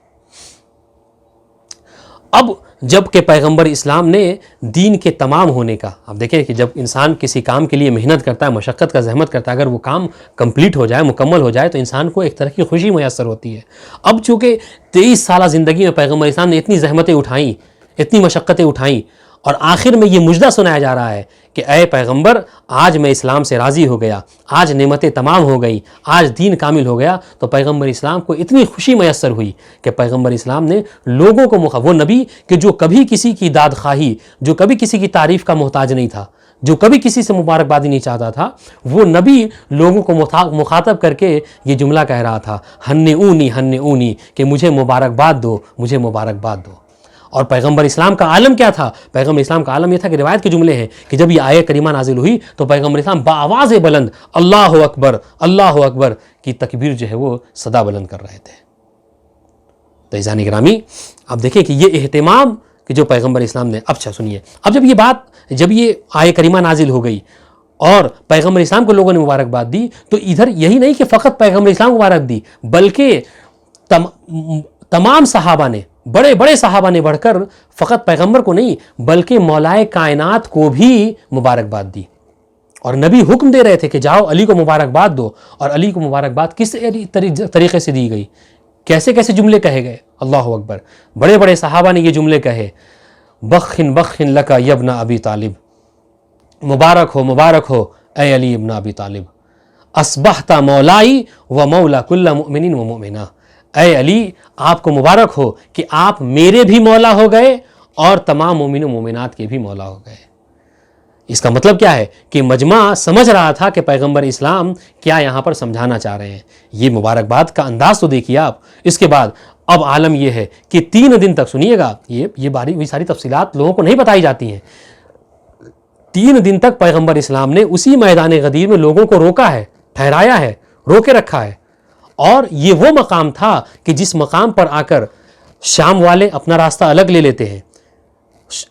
اب جب کہ پیغمبر اسلام نے دین کے تمام ہونے کا، آپ دیکھیں کہ جب انسان کسی کام کے لیے محنت کرتا ہے، مشقت کا زحمت کرتا ہے، اگر وہ کام کمپلیٹ ہو جائے، مکمل ہو جائے تو انسان کو ایک طرح کی خوشی میسر ہوتی ہے۔ اب چونکہ 23 سالہ زندگی میں پیغمبر اسلام نے اتنی زحمتیں اٹھائیں، اتنی مشقتیں اٹھائیں، اور آخر میں یہ مجدہ سنایا جا رہا ہے کہ اے پیغمبر آج میں اسلام سے راضی ہو گیا، آج نعمتیں تمام ہو گئی، آج دین کامل ہو گیا، تو پیغمبر اسلام کو اتنی خوشی میسر ہوئی کہ پیغمبر اسلام نے لوگوں کو وہ نبی کہ جو کبھی کسی کی داد خواہی، جو کبھی کسی کی تعریف کا محتاج نہیں تھا، جو کبھی کسی سے مبارکبادی نہیں چاہتا تھا، وہ نبی لوگوں کو مخاطب کر کے یہ جملہ کہہ رہا تھا، ہن اونی کہ مجھے مبارکباد دو، مجھے مبارکباد دو۔ اور پیغمبر اسلام کا عالم کیا تھا؟ پیغمبر اسلام کا عالم یہ تھا کہ روایت کے جملے ہیں کہ جب یہ آیہ کریمہ نازل ہوئی تو پیغمبر اسلام بآواز بلند اللہ اکبر کی تکبیر جو ہے وہ صدا بلند کر رہے تھے۔ تو عزیزان گرامی اب دیکھیں کہ یہ اہتمام کہ جو پیغمبر اسلام نے، اب سنیے، اب جب یہ آیہ کریمہ نازل ہو گئی اور پیغمبر اسلام کو لوگوں نے مبارکباد دی، تو ادھر یہی نہیں کہ فقط پیغمبر اسلام کو مبارک دی، بلکہ تمام صحابہ نے، بڑے بڑے صحابہ نے بڑھ کر فقط پیغمبر کو نہیں بلکہ مولائے کائنات کو بھی مبارکباد دی۔ اور نبی حکم دے رہے تھے کہ جاؤ علی کو مبارکباد دو، اور علی کو مبارکباد کس طریقے سے دی گئی؟ کیسے کیسے جملے کہے گئے، اللہ اکبر. بڑے بڑے صحابہ نے یہ جملے کہے، بخن بخن لکا یبن ابی طالب، مبارک ہو اے علی ابن ابی طالب، اصبحت مولائی و مولا کل مؤمن و مؤمنہ. اے علی آپ کو مبارک ہو کہ آپ میرے بھی مولا ہو گئے اور تمام مومن و مومنات کے بھی مولا ہو گئے. اس کا مطلب کیا ہے کہ مجمع سمجھ رہا تھا کہ پیغمبر اسلام کیا یہاں پر سمجھانا چاہ رہے ہیں. یہ مبارکباد کا انداز تو دیکھیے آپ. اس کے بعد اب عالم یہ ہے کہ 3 دن تک، سنیے گا، یہ ساری تفصیلات لوگوں کو نہیں بتائی جاتی ہیں. 3 دن تک پیغمبر اسلام نے اسی میدان غدیر میں لوگوں کو روکا ہے، ٹھہرایا ہے، روکے رکھا ہے. اور یہ وہ مقام تھا کہ جس مقام پر آ کر شام والے اپنا راستہ الگ لے لیتے ہیں،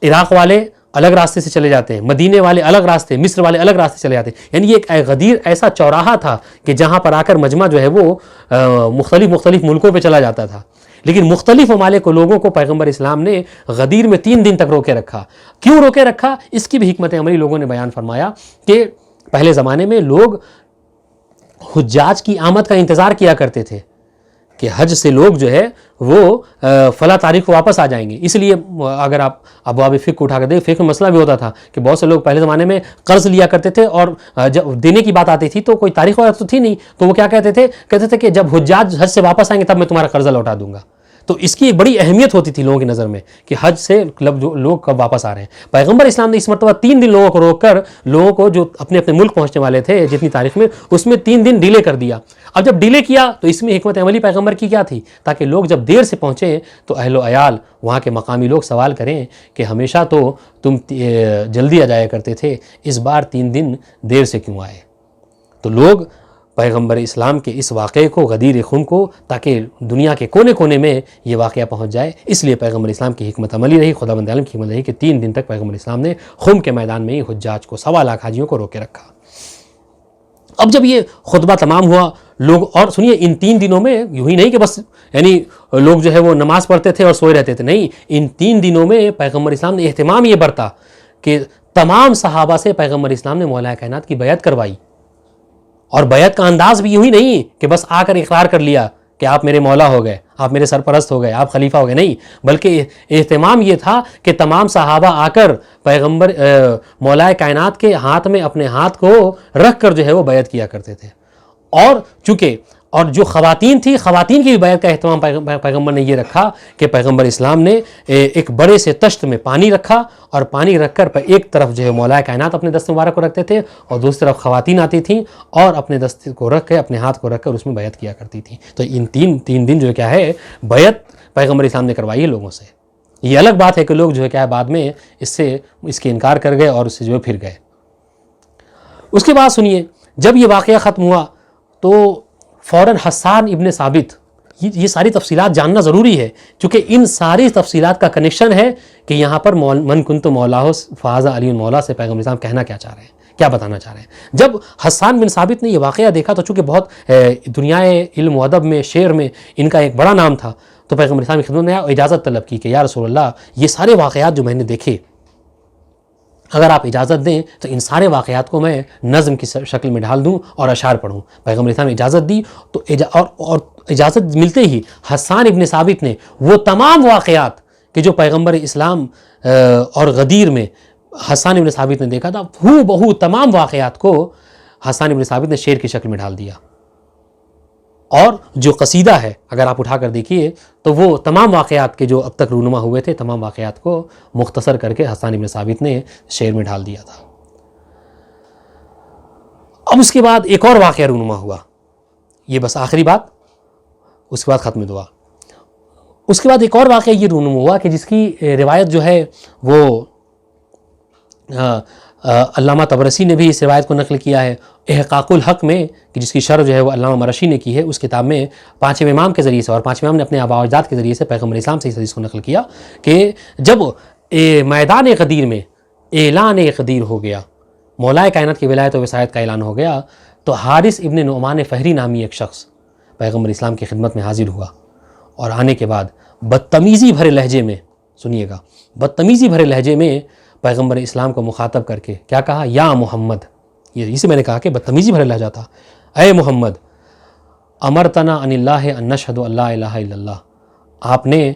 عراق والے الگ راستے سے چلے جاتے ہیں، مدینے والے الگ راستے، مصر والے الگ راستے چلے جاتے ہیں. یعنی یہ غدیر ایسا چوراہا تھا کہ جہاں پر آ کر مجمع جو ہے وہ مختلف ملکوں پہ چلا جاتا تھا. لیکن مختلف ممالک کو، لوگوں کو پیغمبر اسلام نے غدیر میں 3 دن تک روکے رکھا. کیوں روکے رکھا؟ اس کی بھی حکمت عملی لوگوں نے بیان فرمایا کہ پہلے زمانے میں لوگ حجاج کی آمد کا انتظار کیا کرتے تھے کہ حج سے لوگ جو ہے وہ فلاں تاریخ کو واپس آ جائیں گے. اس لیے اگر آپ ابواب فقہ اٹھا کر دیں، فقہ میں مسئلہ بھی ہوتا تھا کہ بہت سے لوگ پہلے زمانے میں قرض لیا کرتے تھے اور جب دینے کی بات آتی تھی تو کوئی تاریخ وغیرہ تو تھی نہیں، تو وہ کیا کہتے تھے کہ جب حجاج حج سے واپس آئیں گے تب میں تمہارا قرضہ لوٹا دوں گا. تو اس کی ایک بڑی اہمیت ہوتی تھی لوگوں کی نظر میں کہ حج سے لوگ کب واپس آ رہے ہیں. پیغمبر اسلام نے اس مرتبہ 3 دن لوگوں کو روک کر لوگوں کو جو اپنے اپنے ملک پہنچنے والے تھے جتنی تاریخ میں، اس میں 3 دن ڈیلے کر دیا. اب جب ڈیلے کیا تو اس میں حکمت عملی پیغمبر کی کیا تھی؟ تاکہ لوگ جب دیر سے پہنچے تو اہل و عیال، وہاں کے مقامی لوگ سوال کریں کہ ہمیشہ تو تم جلدی آ جایا کرتے تھے، اس بار 3 دن دیر سے کیوں آئے؟ تو لوگ پیغمبر اسلام کے اس واقعے کو، غدیر خم کو، تاکہ دنیا کے کونے کونے میں یہ واقعہ پہنچ جائے، اس لیے پیغمبر اسلام کی حکمت عملی رہی، خداوند عالم کی حکمت رہی کہ 3 دن تک پیغمبر اسلام نے خم کے میدان میں ہی حجاج کو، 1.25 لاکھ حاجیوں کو روکے رکھا. اب جب یہ خطبہ تمام ہوا، لوگ، اور سنیے، ان 3 دنوں میں یوں ہی نہیں کہ بس یعنی لوگ جو ہے وہ نماز پڑھتے تھے اور سوئے رہتے تھے، نہیں، ان 3 دنوں میں پیغمبر اسلام نے اہتمام یہ برتا کہ تمام صحابہ سے پیغمبر اسلام نے مولا کائنات کی بیعت کروائی. اور بیعت کا انداز بھی یوں ہی نہیں کہ بس آ کر اقرار کر لیا کہ آپ میرے مولا ہو گئے، آپ میرے سرپرست ہو گئے، آپ خلیفہ ہو گئے، نہیں، بلکہ اہتمام یہ تھا کہ تمام صحابہ آ کر پیغمبر مولا کائنات کے ہاتھ میں اپنے ہاتھ کو رکھ کر جو ہے وہ بیعت کیا کرتے تھے. اور چونکہ اور جو خواتین تھی، خواتین کی بھی بیعت کا اہتمام پیغمبر نے یہ رکھا کہ پیغمبر اسلام نے ایک بڑے سے تشت میں پانی رکھا اور پانی رکھ کر ایک طرف جو ہے مولا کائنات اپنے دست مبارک کو رکھتے تھے اور دوسری طرف خواتین آتی تھیں اور اپنے دست کو رکھ کے، اپنے ہاتھ کو رکھ کر اس میں بیعت کیا کرتی تھیں. تو ان تین دن جو کیا ہے بیعت پیغمبر اسلام نے کروائی ہے لوگوں سے. یہ الگ بات ہے کہ لوگ جو ہے کیا ہے بعد میں اس کے انکار کر گئے اور اس سے جو ہے پھر گئے. اس کے بعد سنیے، جب یہ واقعہ ختم ہوا تو فوراً حسان ابن ثابت، یہ ساری تفصیلات جاننا ضروری ہے چونکہ ان ساری تفصیلات کا کنیکشن ہے کہ یہاں پر من کنت مولاہ فہذا علی مولا سے پیغمبر اسلام کہنا کیا چاہ رہے ہیں، کیا بتانا چاہ رہے ہیں. جب حسان بن ثابت نے یہ واقعہ دیکھا تو چونکہ بہت دنیا علم و ادب میں، شعر میں ان کا ایک بڑا نام تھا، تو پیغمبر اسلام کی خدمت میں اجازت طلب کی کہ یا رسول اللہ، یہ سارے واقعات جو میں نے دیکھے، اگر آپ اجازت دیں تو ان سارے واقعات کو میں نظم کی شکل میں ڈھال دوں اور اشعار پڑھوں. پیغمبر اسلام نے اجازت دی تو اور اجازت ملتے ہی حسان ابن ثابت نے وہ تمام واقعات کہ جو پیغمبر اسلام اور غدیر میں حسان ابن ثابت نے دیکھا تھا، ہو بہو تمام واقعات کو حسان ابن ثابت نے شعر کی شکل میں ڈھال دیا. اور جو قصیدہ ہے اگر آپ اٹھا کر دیکھیے تو وہ تمام واقعات کے جو اب تک رونما ہوئے تھے، تمام واقعات کو مختصر کر کے حسان ابن ثابت نے شعر میں ڈھال دیا تھا. اب اس کے بعد ایک اور واقعہ رونما ہوا، یہ بس آخری بات، اس کے بعد ختم دعا. اس کے بعد ایک اور واقعہ یہ رونما ہوا کہ جس کی روایت جو ہے وہ علامہ طبرسی نے بھی اس روایت کو نقل کیا ہے احقاق الحق میں، کہ جس کی شرح جو ہے وہ علامہ مرشی نے کی ہے اس کتاب میں 5 امام کے ذریعے سے، اور 5 امام نے اپنے آباء و اجداد کے ذریعے سے پیغمبر اسلام سے اس حدیث کو نقل کیا کہ جب میدان غدیر میں اعلان غدیر ہو گیا، مولا کائنات کی ولایت و وصایت کا اعلان ہو گیا، تو حارث ابن نعمان فہری نامی ایک شخص پیغمبر اسلام کی خدمت میں حاضر ہوا اور آنے کے بعد بدتمیزی بھرے لہجے میں، سنیے گا، بدتمیزی بھرے لہجے میں پیغمبر اسلام کو مخاطب کر کے کیا کہا، یا محمد، یہ اسے میں نے کہا کہ بدتمیزی بھرے لہجہ تھا، اے محمد، امرتنا ان اللہ ان نشہد ان لا الہ الا اللہ، آپ نے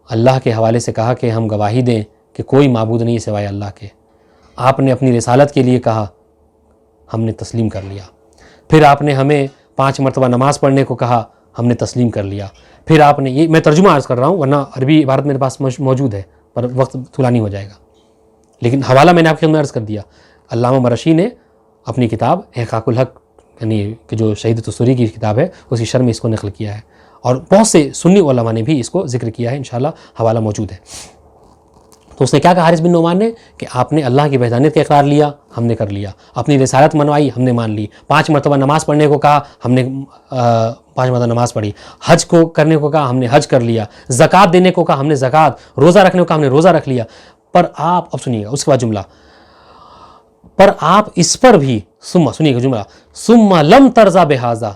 اللہ کے حوالے سے کہا کہ ہم گواہی دیں کہ کوئی معبود نہیں سوائے اللہ کے۔ آپ نے اپنی رسالت کے لیے کہا، ہم نے تسلیم کر لیا۔ پھر آپ نے ہمیں 5 مرتبہ نماز پڑھنے کو کہا، ہم نے تسلیم کر لیا۔ پھر آپ نے، یہ میں ترجمہ عرض کر رہا ہوں ورنہ عربی عبارت میرے پاس موجود ہے پر وقت طولانی ہو جائے گا، لیکن حوالہ میں نے آپ کے خدمت عرض کر دیا۔ علامہ مرشی نے اپنی کتاب احقاق الحق، یعنی کہ جو شہید تستوری کی کتاب ہے، اس کی شرح میں اس کو نقل کیا ہے، اور بہت سے سنی علماء نے بھی اس کو ذکر کیا ہے، انشاءاللہ حوالہ موجود ہے۔ تو اس نے کیا کہا حارث بن نعمان نے کہ آپ نے اللہ کی وحدانیت کا اقرار لیا، ہم نے کر لیا، اپنی رسالت منوائی، ہم نے مان لی، 5 مرتبہ نماز پڑھنے کو کہا، ہم نے 5 مرتبہ نماز پڑھی، حج کو کرنے کو کہا، ہم نے حج کر لیا، زکوٰۃ دینے کو کہا، ہم نے زکوٰۃ، روزہ رکھنے کو کہا، ہم نے روزہ رکھ لیا۔ پر آپ، اب سنیے گا اس کے بعد جملہ، پر آپ اس پر بھی سنیے گا جملہ، ثم لم ترضى بہذا،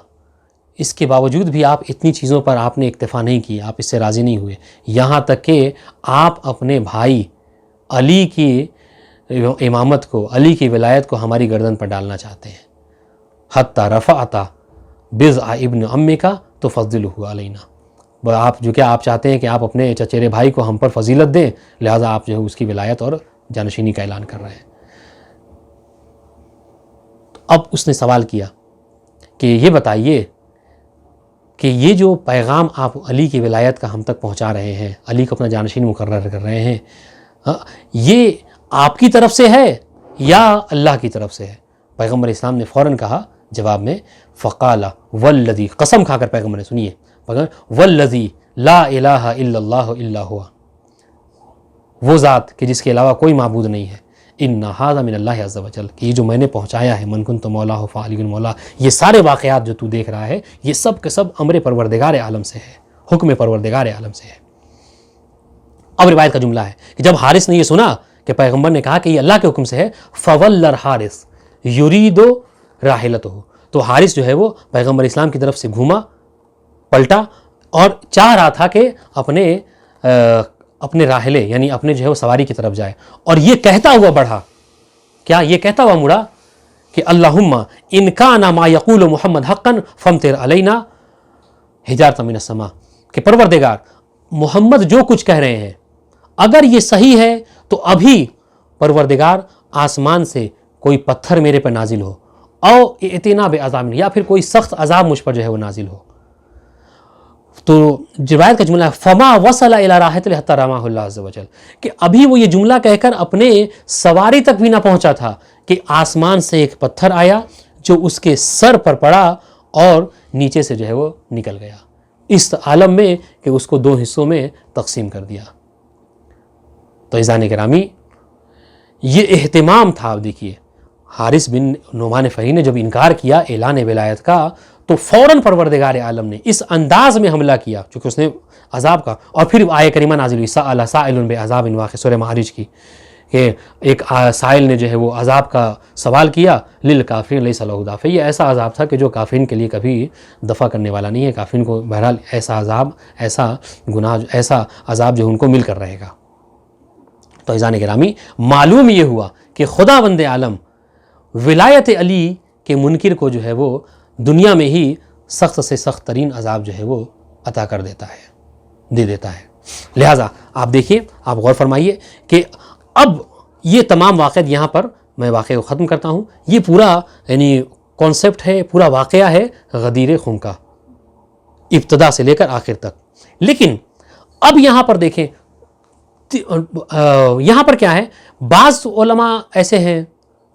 اس کے باوجود بھی آپ اتنی چیزوں پر آپ نے اکتفا نہیں کی، آپ اس سے راضی نہیں ہوئے، یہاں تک کہ آپ اپنے بھائی علی کی امامت کو، علی کی ولایت کو ہماری گردن پر ڈالنا چاہتے ہیں۔ حتی رفعت بضع ابن امک تفضلہ علینا، آپ جو کیا آپ چاہتے ہیں کہ آپ اپنے چچیرے بھائی کو ہم پر فضیلت دیں، لہٰذا آپ جو ہے اس کی ولایت اور جانشینی کا اعلان کر رہے ہیں۔ اب اس نے سوال کیا کہ یہ بتائیے کہ یہ جو پیغام آپ علی کی ولایت کا ہم تک پہنچا رہے ہیں، علی کو اپنا جانشین مقرر کر رہے ہیں، یہ آپ کی طرف سے ہے یا اللہ کی طرف سے ہے؟ پیغمبر اسلام نے فوراً کہا جواب میں، فقال والذی، قسم کھا کر پیغمبر نے، سنیے، والذی لا الہ الا اللہ الا ہوا، وہ ذات کہ جس کے علاوہ کوئی معبود نہیں ہے، ان ھذا من اللہ عز وجل، کہ یہ جو میں نے پہنچایا ہے، من کنت مولاہ فعلی مولا، یہ سارے واقعات جو تو دیکھ رہا ہے یہ سب کے سب امر پروردگار عالم سے ہے، حکم پروردگار عالم سے ہے۔ اب روایت کا جملہ ہے کہ جب حارث نے یہ سنا کہ پیغمبر نے کہا کہ یہ اللہ کے حکم سے ہے، فولّ الحارث یرید راحلتہ، تو حارث جو ہے وہ پیغمبر اسلام کی طرف سے گھوما، پلٹا اور چاہ رہا تھا کہ اپنے راحلے یعنی اپنے جو ہے وہ سواری کی طرف جائے، اور یہ کہتا ہوا بڑھا، کیا یہ کہتا ہوا مڑا کہ اللہم ان کان ما یقول محمد حقا فامطر علینا حجارۃ من السماء، کہ پروردگار محمد جو کچھ کہہ رہے ہیں اگر یہ صحیح ہے تو ابھی پروردگار آسمان سے کوئی پتھر میرے پر نازل ہو، او ائتنا بعذاب، یا پھر کوئی سخت عذاب مجھ پر جو ہے وہ نازل ہو۔ تو روایت کا جملہ ہے فما وصل الی راحلتہ حتی رماہ اللہ عز وجل، کہ ابھی وہ یہ جملہ کہہ کر اپنے سواری تک بھی نہ پہنچا تھا کہ آسمان سے ایک پتھر آیا جو اس کے سر پر پڑا اور نیچے سے جو ہے وہ نکل گیا، اس عالم میں کہ اس کو 2 حصوں میں تقسیم کر دیا۔ تو عزیزان گرامی، یہ اہتمام تھا۔ دیکھیے حارث بن نعمان فہری نے جب انکار کیا اعلان ولایت کا تو فوراً پروردگار عالم نے اس انداز میں حملہ کیا چونکہ اس نے عذاب کا، اور پھر آیہ کریمہ نازل ہوئی سأل سائل بعذاب واقع، سورہ معارج کی، کہ ایک سائل نے جو ہے وہ عذاب کا سوال کیا، للکافرین لیس لہ دافع، یہ ایسا عذاب تھا کہ جو کافرین کے لیے کبھی دفع کرنے والا نہیں ہے، کافرین کو بہرحال ایسا عذاب، ایسا گناہ، ایسا عذاب جو ان کو مل کر رہے گا۔ تو عزیزان گرامی، معلوم یہ ہوا کہ خداوند عالم ولایت علی کے منکر کو جو ہے وہ دنیا میں ہی سخت سے سخت ترین عذاب جو ہے وہ عطا کر دیتا ہے، دے دیتا ہے۔ لہٰذا آپ دیکھیے، آپ غور فرمائیے کہ اب یہ تمام واقعات، یہاں پر میں واقعے کو ختم کرتا ہوں، یہ پورا یعنی کانسیپٹ ہے، پورا واقعہ ہے غدیر خم کا، ابتدا سے لے کر آخر تک۔ لیکن اب یہاں پر دیکھیں، یہاں پر کیا ہے، بعض علماء ایسے ہیں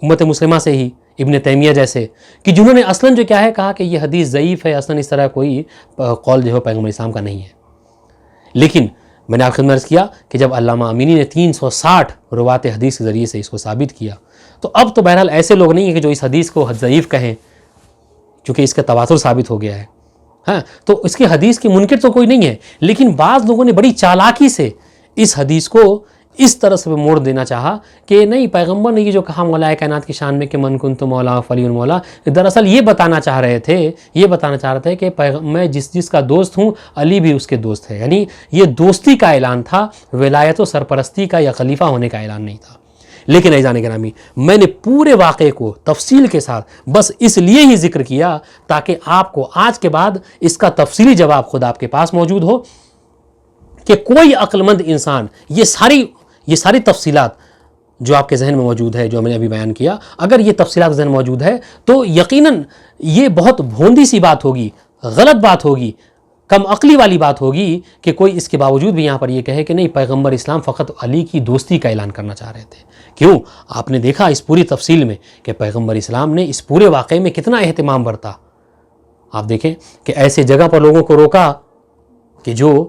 امت مسلمہ سے ہی، ابن تیمیہ جیسے، کہ جنہوں نے اصلاً جو کیا ہے کہا کہ یہ حدیث ضعیف ہے، اصلاً اس طرح کوئی قول جو ہے پیغمبر اسلام کا نہیں ہے۔ لیکن میں نے آپ خدمت عرض کیا کہ جب علامہ امینی نے 360 روات حدیث کے ذریعے سے اس کو ثابت کیا، تو اب تو بہرحال ایسے لوگ نہیں ہیں کہ جو اس حدیث کو ضعیف کہیں، چونکہ اس کا تواتر ثابت ہو گیا ہے، ہاں، تو اس کی حدیث کی منکر تو کوئی نہیں ہے، لیکن بعض لوگوں نے بڑی چالاکی سے اس حدیث کو اس طرح سے موڑ دینا چاہا کہ نہیں، پیغمبر نے یہ جو کہا مولا کائنات کی شان میں کہ من کنت مولا فلی مولا، دراصل یہ بتانا چاہ رہے تھے کہ میں جس کا دوست ہوں علی بھی اس کے دوست ہے، یعنی یہ دوستی کا اعلان تھا، ولایت و سرپرستی کا یا خلیفہ ہونے کا اعلان نہیں تھا۔ لیکن عزیزان گرامی میں نے پورے واقعے کو تفصیل کے ساتھ بس اس لیے ہی ذکر کیا تاکہ آپ کو آج کے بعد اس کا تفصیلی جواب خود آپ کے پاس موجود ہو کہ کوئی عقل مند انسان یہ ساری تفصیلات جو آپ کے ذہن میں موجود ہے، جو میں نے ابھی بیان کیا، اگر یہ تفصیلات ذہن موجود ہے تو یقیناً یہ بہت بھوندی سی بات ہوگی، غلط بات ہوگی، کم عقلی والی بات ہوگی کہ کوئی اس کے باوجود بھی یہاں پر یہ کہے کہ نہیں، پیغمبر اسلام فقط علی کی دوستی کا اعلان کرنا چاہ رہے تھے۔ کیوں؟ آپ نے دیکھا اس پوری تفصیل میں کہ پیغمبر اسلام نے اس پورے واقعے میں کتنا اہتمام برتا۔ آپ دیکھیں کہ ایسے جگہ پر لوگوں کو روکا کہ جو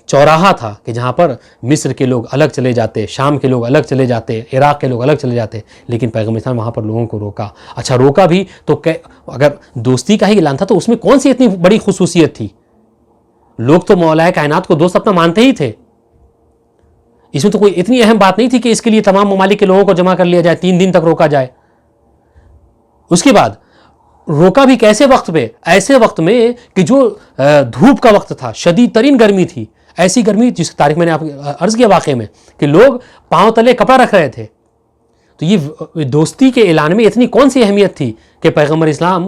چوراہا تھا کہ جہاں پر مصر کے لوگ الگ چلے جاتے، شام کے لوگ الگ چلے جاتے، عراق کے لوگ الگ چلے جاتے، لیکن پیغمبر اسلام وہاں پر لوگوں کو روکا۔ اچھا روکا بھی تو اگر دوستی کا ہی اعلان تھا تو اس میں کون سی اتنی بڑی خصوصیت تھی؟ لوگ تو مولا کائنات کو دوست اپنا مانتے ہی تھے، اس میں تو کوئی اتنی اہم بات نہیں تھی کہ اس کے لیے تمام ممالک کے لوگوں کو جمع کر لیا جائے، 3 دن تک روکا جائے۔ اس کے بعد روکا بھی کیسے وقت پہ؟ ایسے وقت میں کہ جو دھوپ کا وقت تھا، شدید ترین گرمی تھی، ایسی گرمی جس تاریخ میں نے آپ عرض کیا واقعے میں کہ لوگ پاؤں تلے کپڑا رکھ رہے تھے۔ تو یہ دوستی کے اعلان میں اتنی کون سی اہمیت تھی کہ پیغمبر اسلام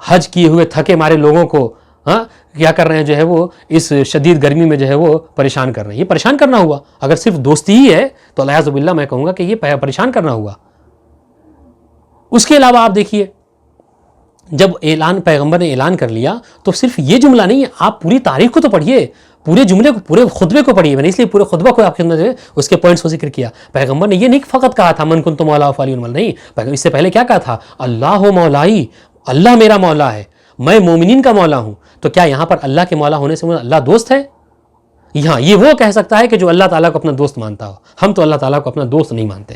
حج کیے ہوئے تھکے مارے لوگوں کو کیا کر رہے ہیں، جو ہے وہ اس شدید گرمی میں جو ہے وہ پریشان کر رہے ہیں۔ یہ پریشان کرنا ہوا، اگر صرف دوستی ہی ہے تو الیاذ باللہ میں کہوں گا کہ یہ پریشان کرنا ہوا۔ اس کے علاوہ آپ دیکھیے جب پیغمبر نے اعلان کر لیا تو صرف یہ جملہ نہیں ہے، آپ پوری تاریخ کو تو پڑھیے، پورے جملے کو، پورے خطبے کو پڑھیے۔ میں نے اس لیے پورے خطبہ کو آپ کے اندر اس کے پوائنٹس کو ذکر کیا۔ پیغمبر نے یہ نہیں فقط کہا تھا من کنت مولا فعلی نہیں، اس سے پہلے کیا کہا تھا؟ اللہ مولائی، اللہ میرا مولا ہے، میں مومنین کا مولا ہوں۔ تو کیا یہاں پر اللہ کے مولا ہونے سے اللہ دوست ہے؟ یہاں یہ وہ کہہ سکتا ہے کہ جو اللہ تعالیٰ کو اپنا دوست مانتا ہو۔ ہم تو اللہ تعالیٰ کو اپنا دوست نہیں مانتے،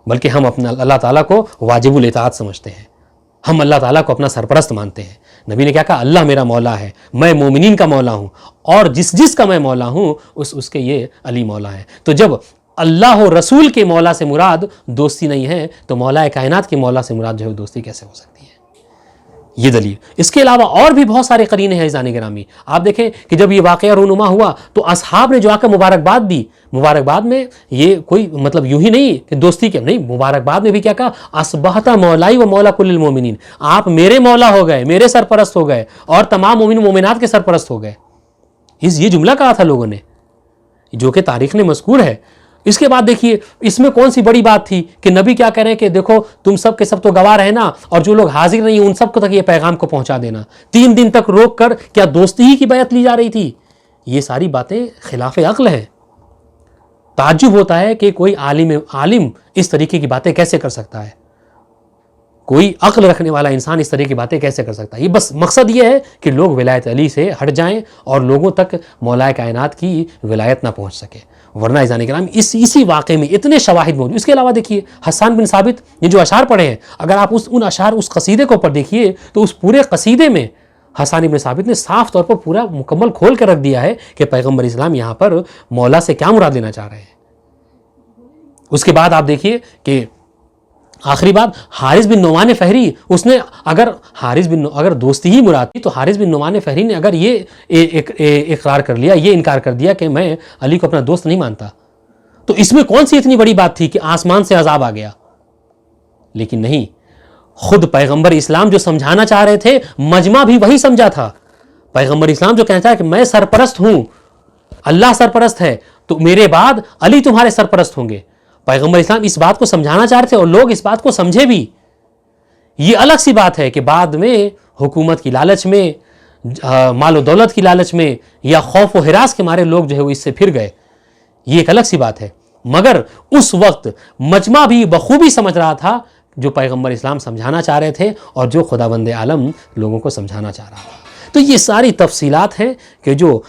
بلکہ ہم اپنا اللہ تعالیٰ کو واجب الاطاعت سمجھتے ہیں، ہم اللہ تعالیٰ کو اپنا سرپرست مانتے ہیں۔ نبی نے کیا کہا؟ اللہ میرا مولا ہے، میں مومنین کا مولا ہوں، اور جس کا میں مولا ہوں اس کے یہ علی مولا ہے۔ تو جب اللہ و رسول کے مولا سے مراد دوستی نہیں ہے تو مولا کائنات کے مولا سے مراد جو ہے دوستی کیسے ہو سکتی ہے؟ یہ دلیل۔ اس کے علاوہ اور بھی بہت سارے قرینے ہیں عزیزان گرامی۔ آپ دیکھیں کہ جب یہ واقعہ رونما ہوا تو اصحاب نے جو آ کر مبارکباد دی، مبارکباد میں یہ کوئی مطلب یوں ہی نہیں کہ دوستی کے نہیں، مبارکباد میں بھی کیا کہا؟ اصبحت مولائی و مولا کل المومنین، آپ میرے مولا ہو گئے، میرے سرپرست ہو گئے، اور تمام مومن مومنات کے سرپرست ہو گئے۔ یہ جملہ کہا تھا لوگوں نے، جو کہ تاریخ میں مذکور ہے۔ اس کے بعد دیکھیے اس میں کون سی بڑی بات تھی کہ نبی کیا کہہ رہے ہیں کہ دیکھو تم سب کے سب تو گواہ رہنا، اور جو لوگ حاضر نہیں ان سب کو تک یہ پیغام کو پہنچا دینا۔ 3 دن تک روک کر کیا دوستی ہی کی بیعت لی جا رہی تھی؟ یہ ساری باتیں خلاف عقل ہیں۔ تعجب ہوتا ہے کہ کوئی عالم اس طریقے کی باتیں کیسے کر سکتا ہے، کوئی عقل رکھنے والا انسان اس طرح کی باتیں کیسے کر سکتا ہے؟ یہ بس مقصد یہ ہے کہ لوگ ولایت علی سے ہٹ جائیں اور لوگوں تک مولا کائنات کی ولایت نہ پہنچ سکے۔ ورنہ عزیزان کرام اسی واقعے میں اتنے شواہد موجود۔ اس کے علاوہ دیکھیے حسان بن ثابت یہ جو اشعار پڑھے ہیں، اگر آپ ان اشعار اس قصیدے کو اوپر دیکھیے تو اس پورے قصیدے میں حسان بن ثابت نے صاف طور پر پورا مکمل کھول کر رکھ دیا ہے کہ پیغمبر اسلام یہاں پر مولا سے کیا مراد لینا چاہ رہے ہیں۔ اس کے بعد آپ دیکھیے کہ آخری بات حارث بن نعمان فہری، اس نے اگر دوستی ہی مراد تھی تو حارث بن نعمان فہری نے اگر یہ اقرار کر لیا، یہ انکار کر دیا کہ میں علی کو اپنا دوست نہیں مانتا، تو اس میں کون سی اتنی بڑی بات تھی کہ آسمان سے عذاب آ گیا؟ لیکن نہیں، خود پیغمبر اسلام جو سمجھانا چاہ رہے تھے مجمع بھی وہی سمجھا تھا۔ پیغمبر اسلام جو کہتا ہے کہ میں سرپرست ہوں، اللہ سرپرست ہے، تو میرے بعد علی تمہارے سرپرست ہوں گے۔ پیغمبر اسلام اس بات کو سمجھانا چاہ رہے تھے اور لوگ اس بات کو سمجھے بھی۔ یہ الگ سی بات ہے کہ بعد میں حکومت کی لالچ میں، مال و دولت کی لالچ میں، یا خوف و ہراس کے مارے لوگ جو ہے وہ اس سے پھر گئے، یہ ایک الگ سی بات ہے۔ مگر اس وقت مجمع بھی بخوبی سمجھ رہا تھا جو پیغمبر اسلام سمجھانا چاہ رہے تھے اور جو خداوند عالم لوگوں کو سمجھانا چاہ رہا تھا۔ تو یہ ساری تفصیلات ہیں کہ جو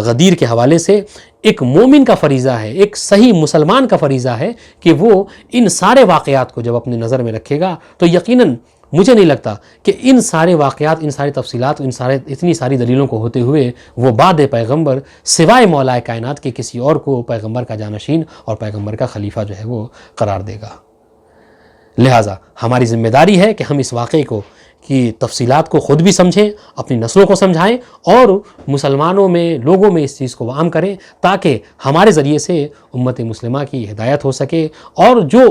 غدیر کے حوالے سے ایک مومن کا فریضہ ہے، ایک صحیح مسلمان کا فریضہ ہے کہ وہ ان سارے واقعات کو جب اپنی نظر میں رکھے گا تو یقیناً مجھے نہیں لگتا کہ ان سارے واقعات، ان ساری تفصیلات، اتنی ساری دلیلوں کو ہوتے ہوئے وہ بعد پیغمبر سوائے مولا کائنات کے کسی اور کو پیغمبر کا جانشین اور پیغمبر کا خلیفہ جو ہے وہ قرار دے گا۔ لہٰذا ہماری ذمہ داری ہے کہ ہم اس واقعے کو کی تفصیلات کو خود بھی سمجھیں، اپنی نسلوں کو سمجھائیں اور مسلمانوں میں، لوگوں میں اس چیز کو عام کریں تاکہ ہمارے ذریعے سے امت مسلمہ کی ہدایت ہو سکے۔ اور جو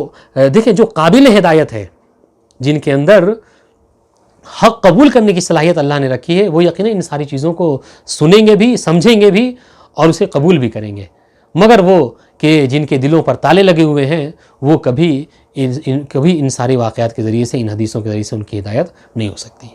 دیکھیں جو قابل ہدایت ہے، جن کے اندر حق قبول کرنے کی صلاحیت اللہ نے رکھی ہے، وہ یقیناً ان ساری چیزوں کو سنیں گے بھی، سمجھیں گے بھی اور اسے قبول بھی کریں گے۔ مگر وہ کہ جن کے دلوں پر تالے لگے ہوئے ہیں، وہ کبھی ان سارے واقعات کے ذریعے سے، ان حدیثوں کے ذریعے سے ان کی ہدایت نہیں ہو سکتی۔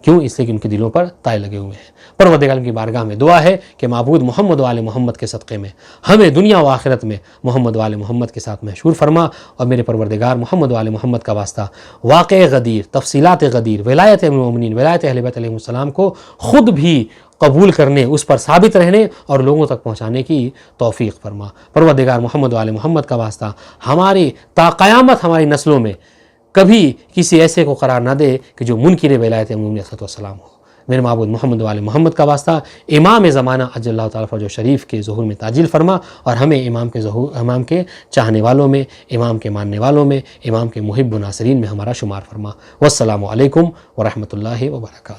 کیوں؟ اس لیے کہ ان کے دلوں پر تالے لگے ہوئے ہیں۔ پروردگار کی بارگاہ میں دعا ہے کہ معبود محمد و آل محمد کے صدقے میں ہمیں دنیا و آخرت میں محمد و آل محمد کے ساتھ محشور فرما، اور میرے پروردگار محمد و آل محمد کا واسطہ واقع غدیر، تفصیلات غدیر، ولایت المومنین، ولایت اہل بیت علیہ السلام کو خود بھی قبول کرنے، اس پر ثابت رہنے اور لوگوں تک پہنچانے کی توفیق فرما۔ پروردگار محمد و آل محمد کا واسطہ ہماری تا قیامت ہماری نسلوں میں کبھی کسی ایسے کو قرار نہ دے کہ جو منکر ولایت مومنین علیہ السلام ہو۔ میرے معبود محمد و آل محمد کا واسطہ امام زمانہ عجل اللہ تعالیٰ فرجہ شریف کے ظہور میں تعجیل فرما، اور ہمیں امام کے چاہنے والوں میں، امام کے ماننے والوں میں، امام کے محب و ناصرین میں ہمارا شمار فرما۔ والسلام علیکم ورحمۃ اللہ وبرکاتہ۔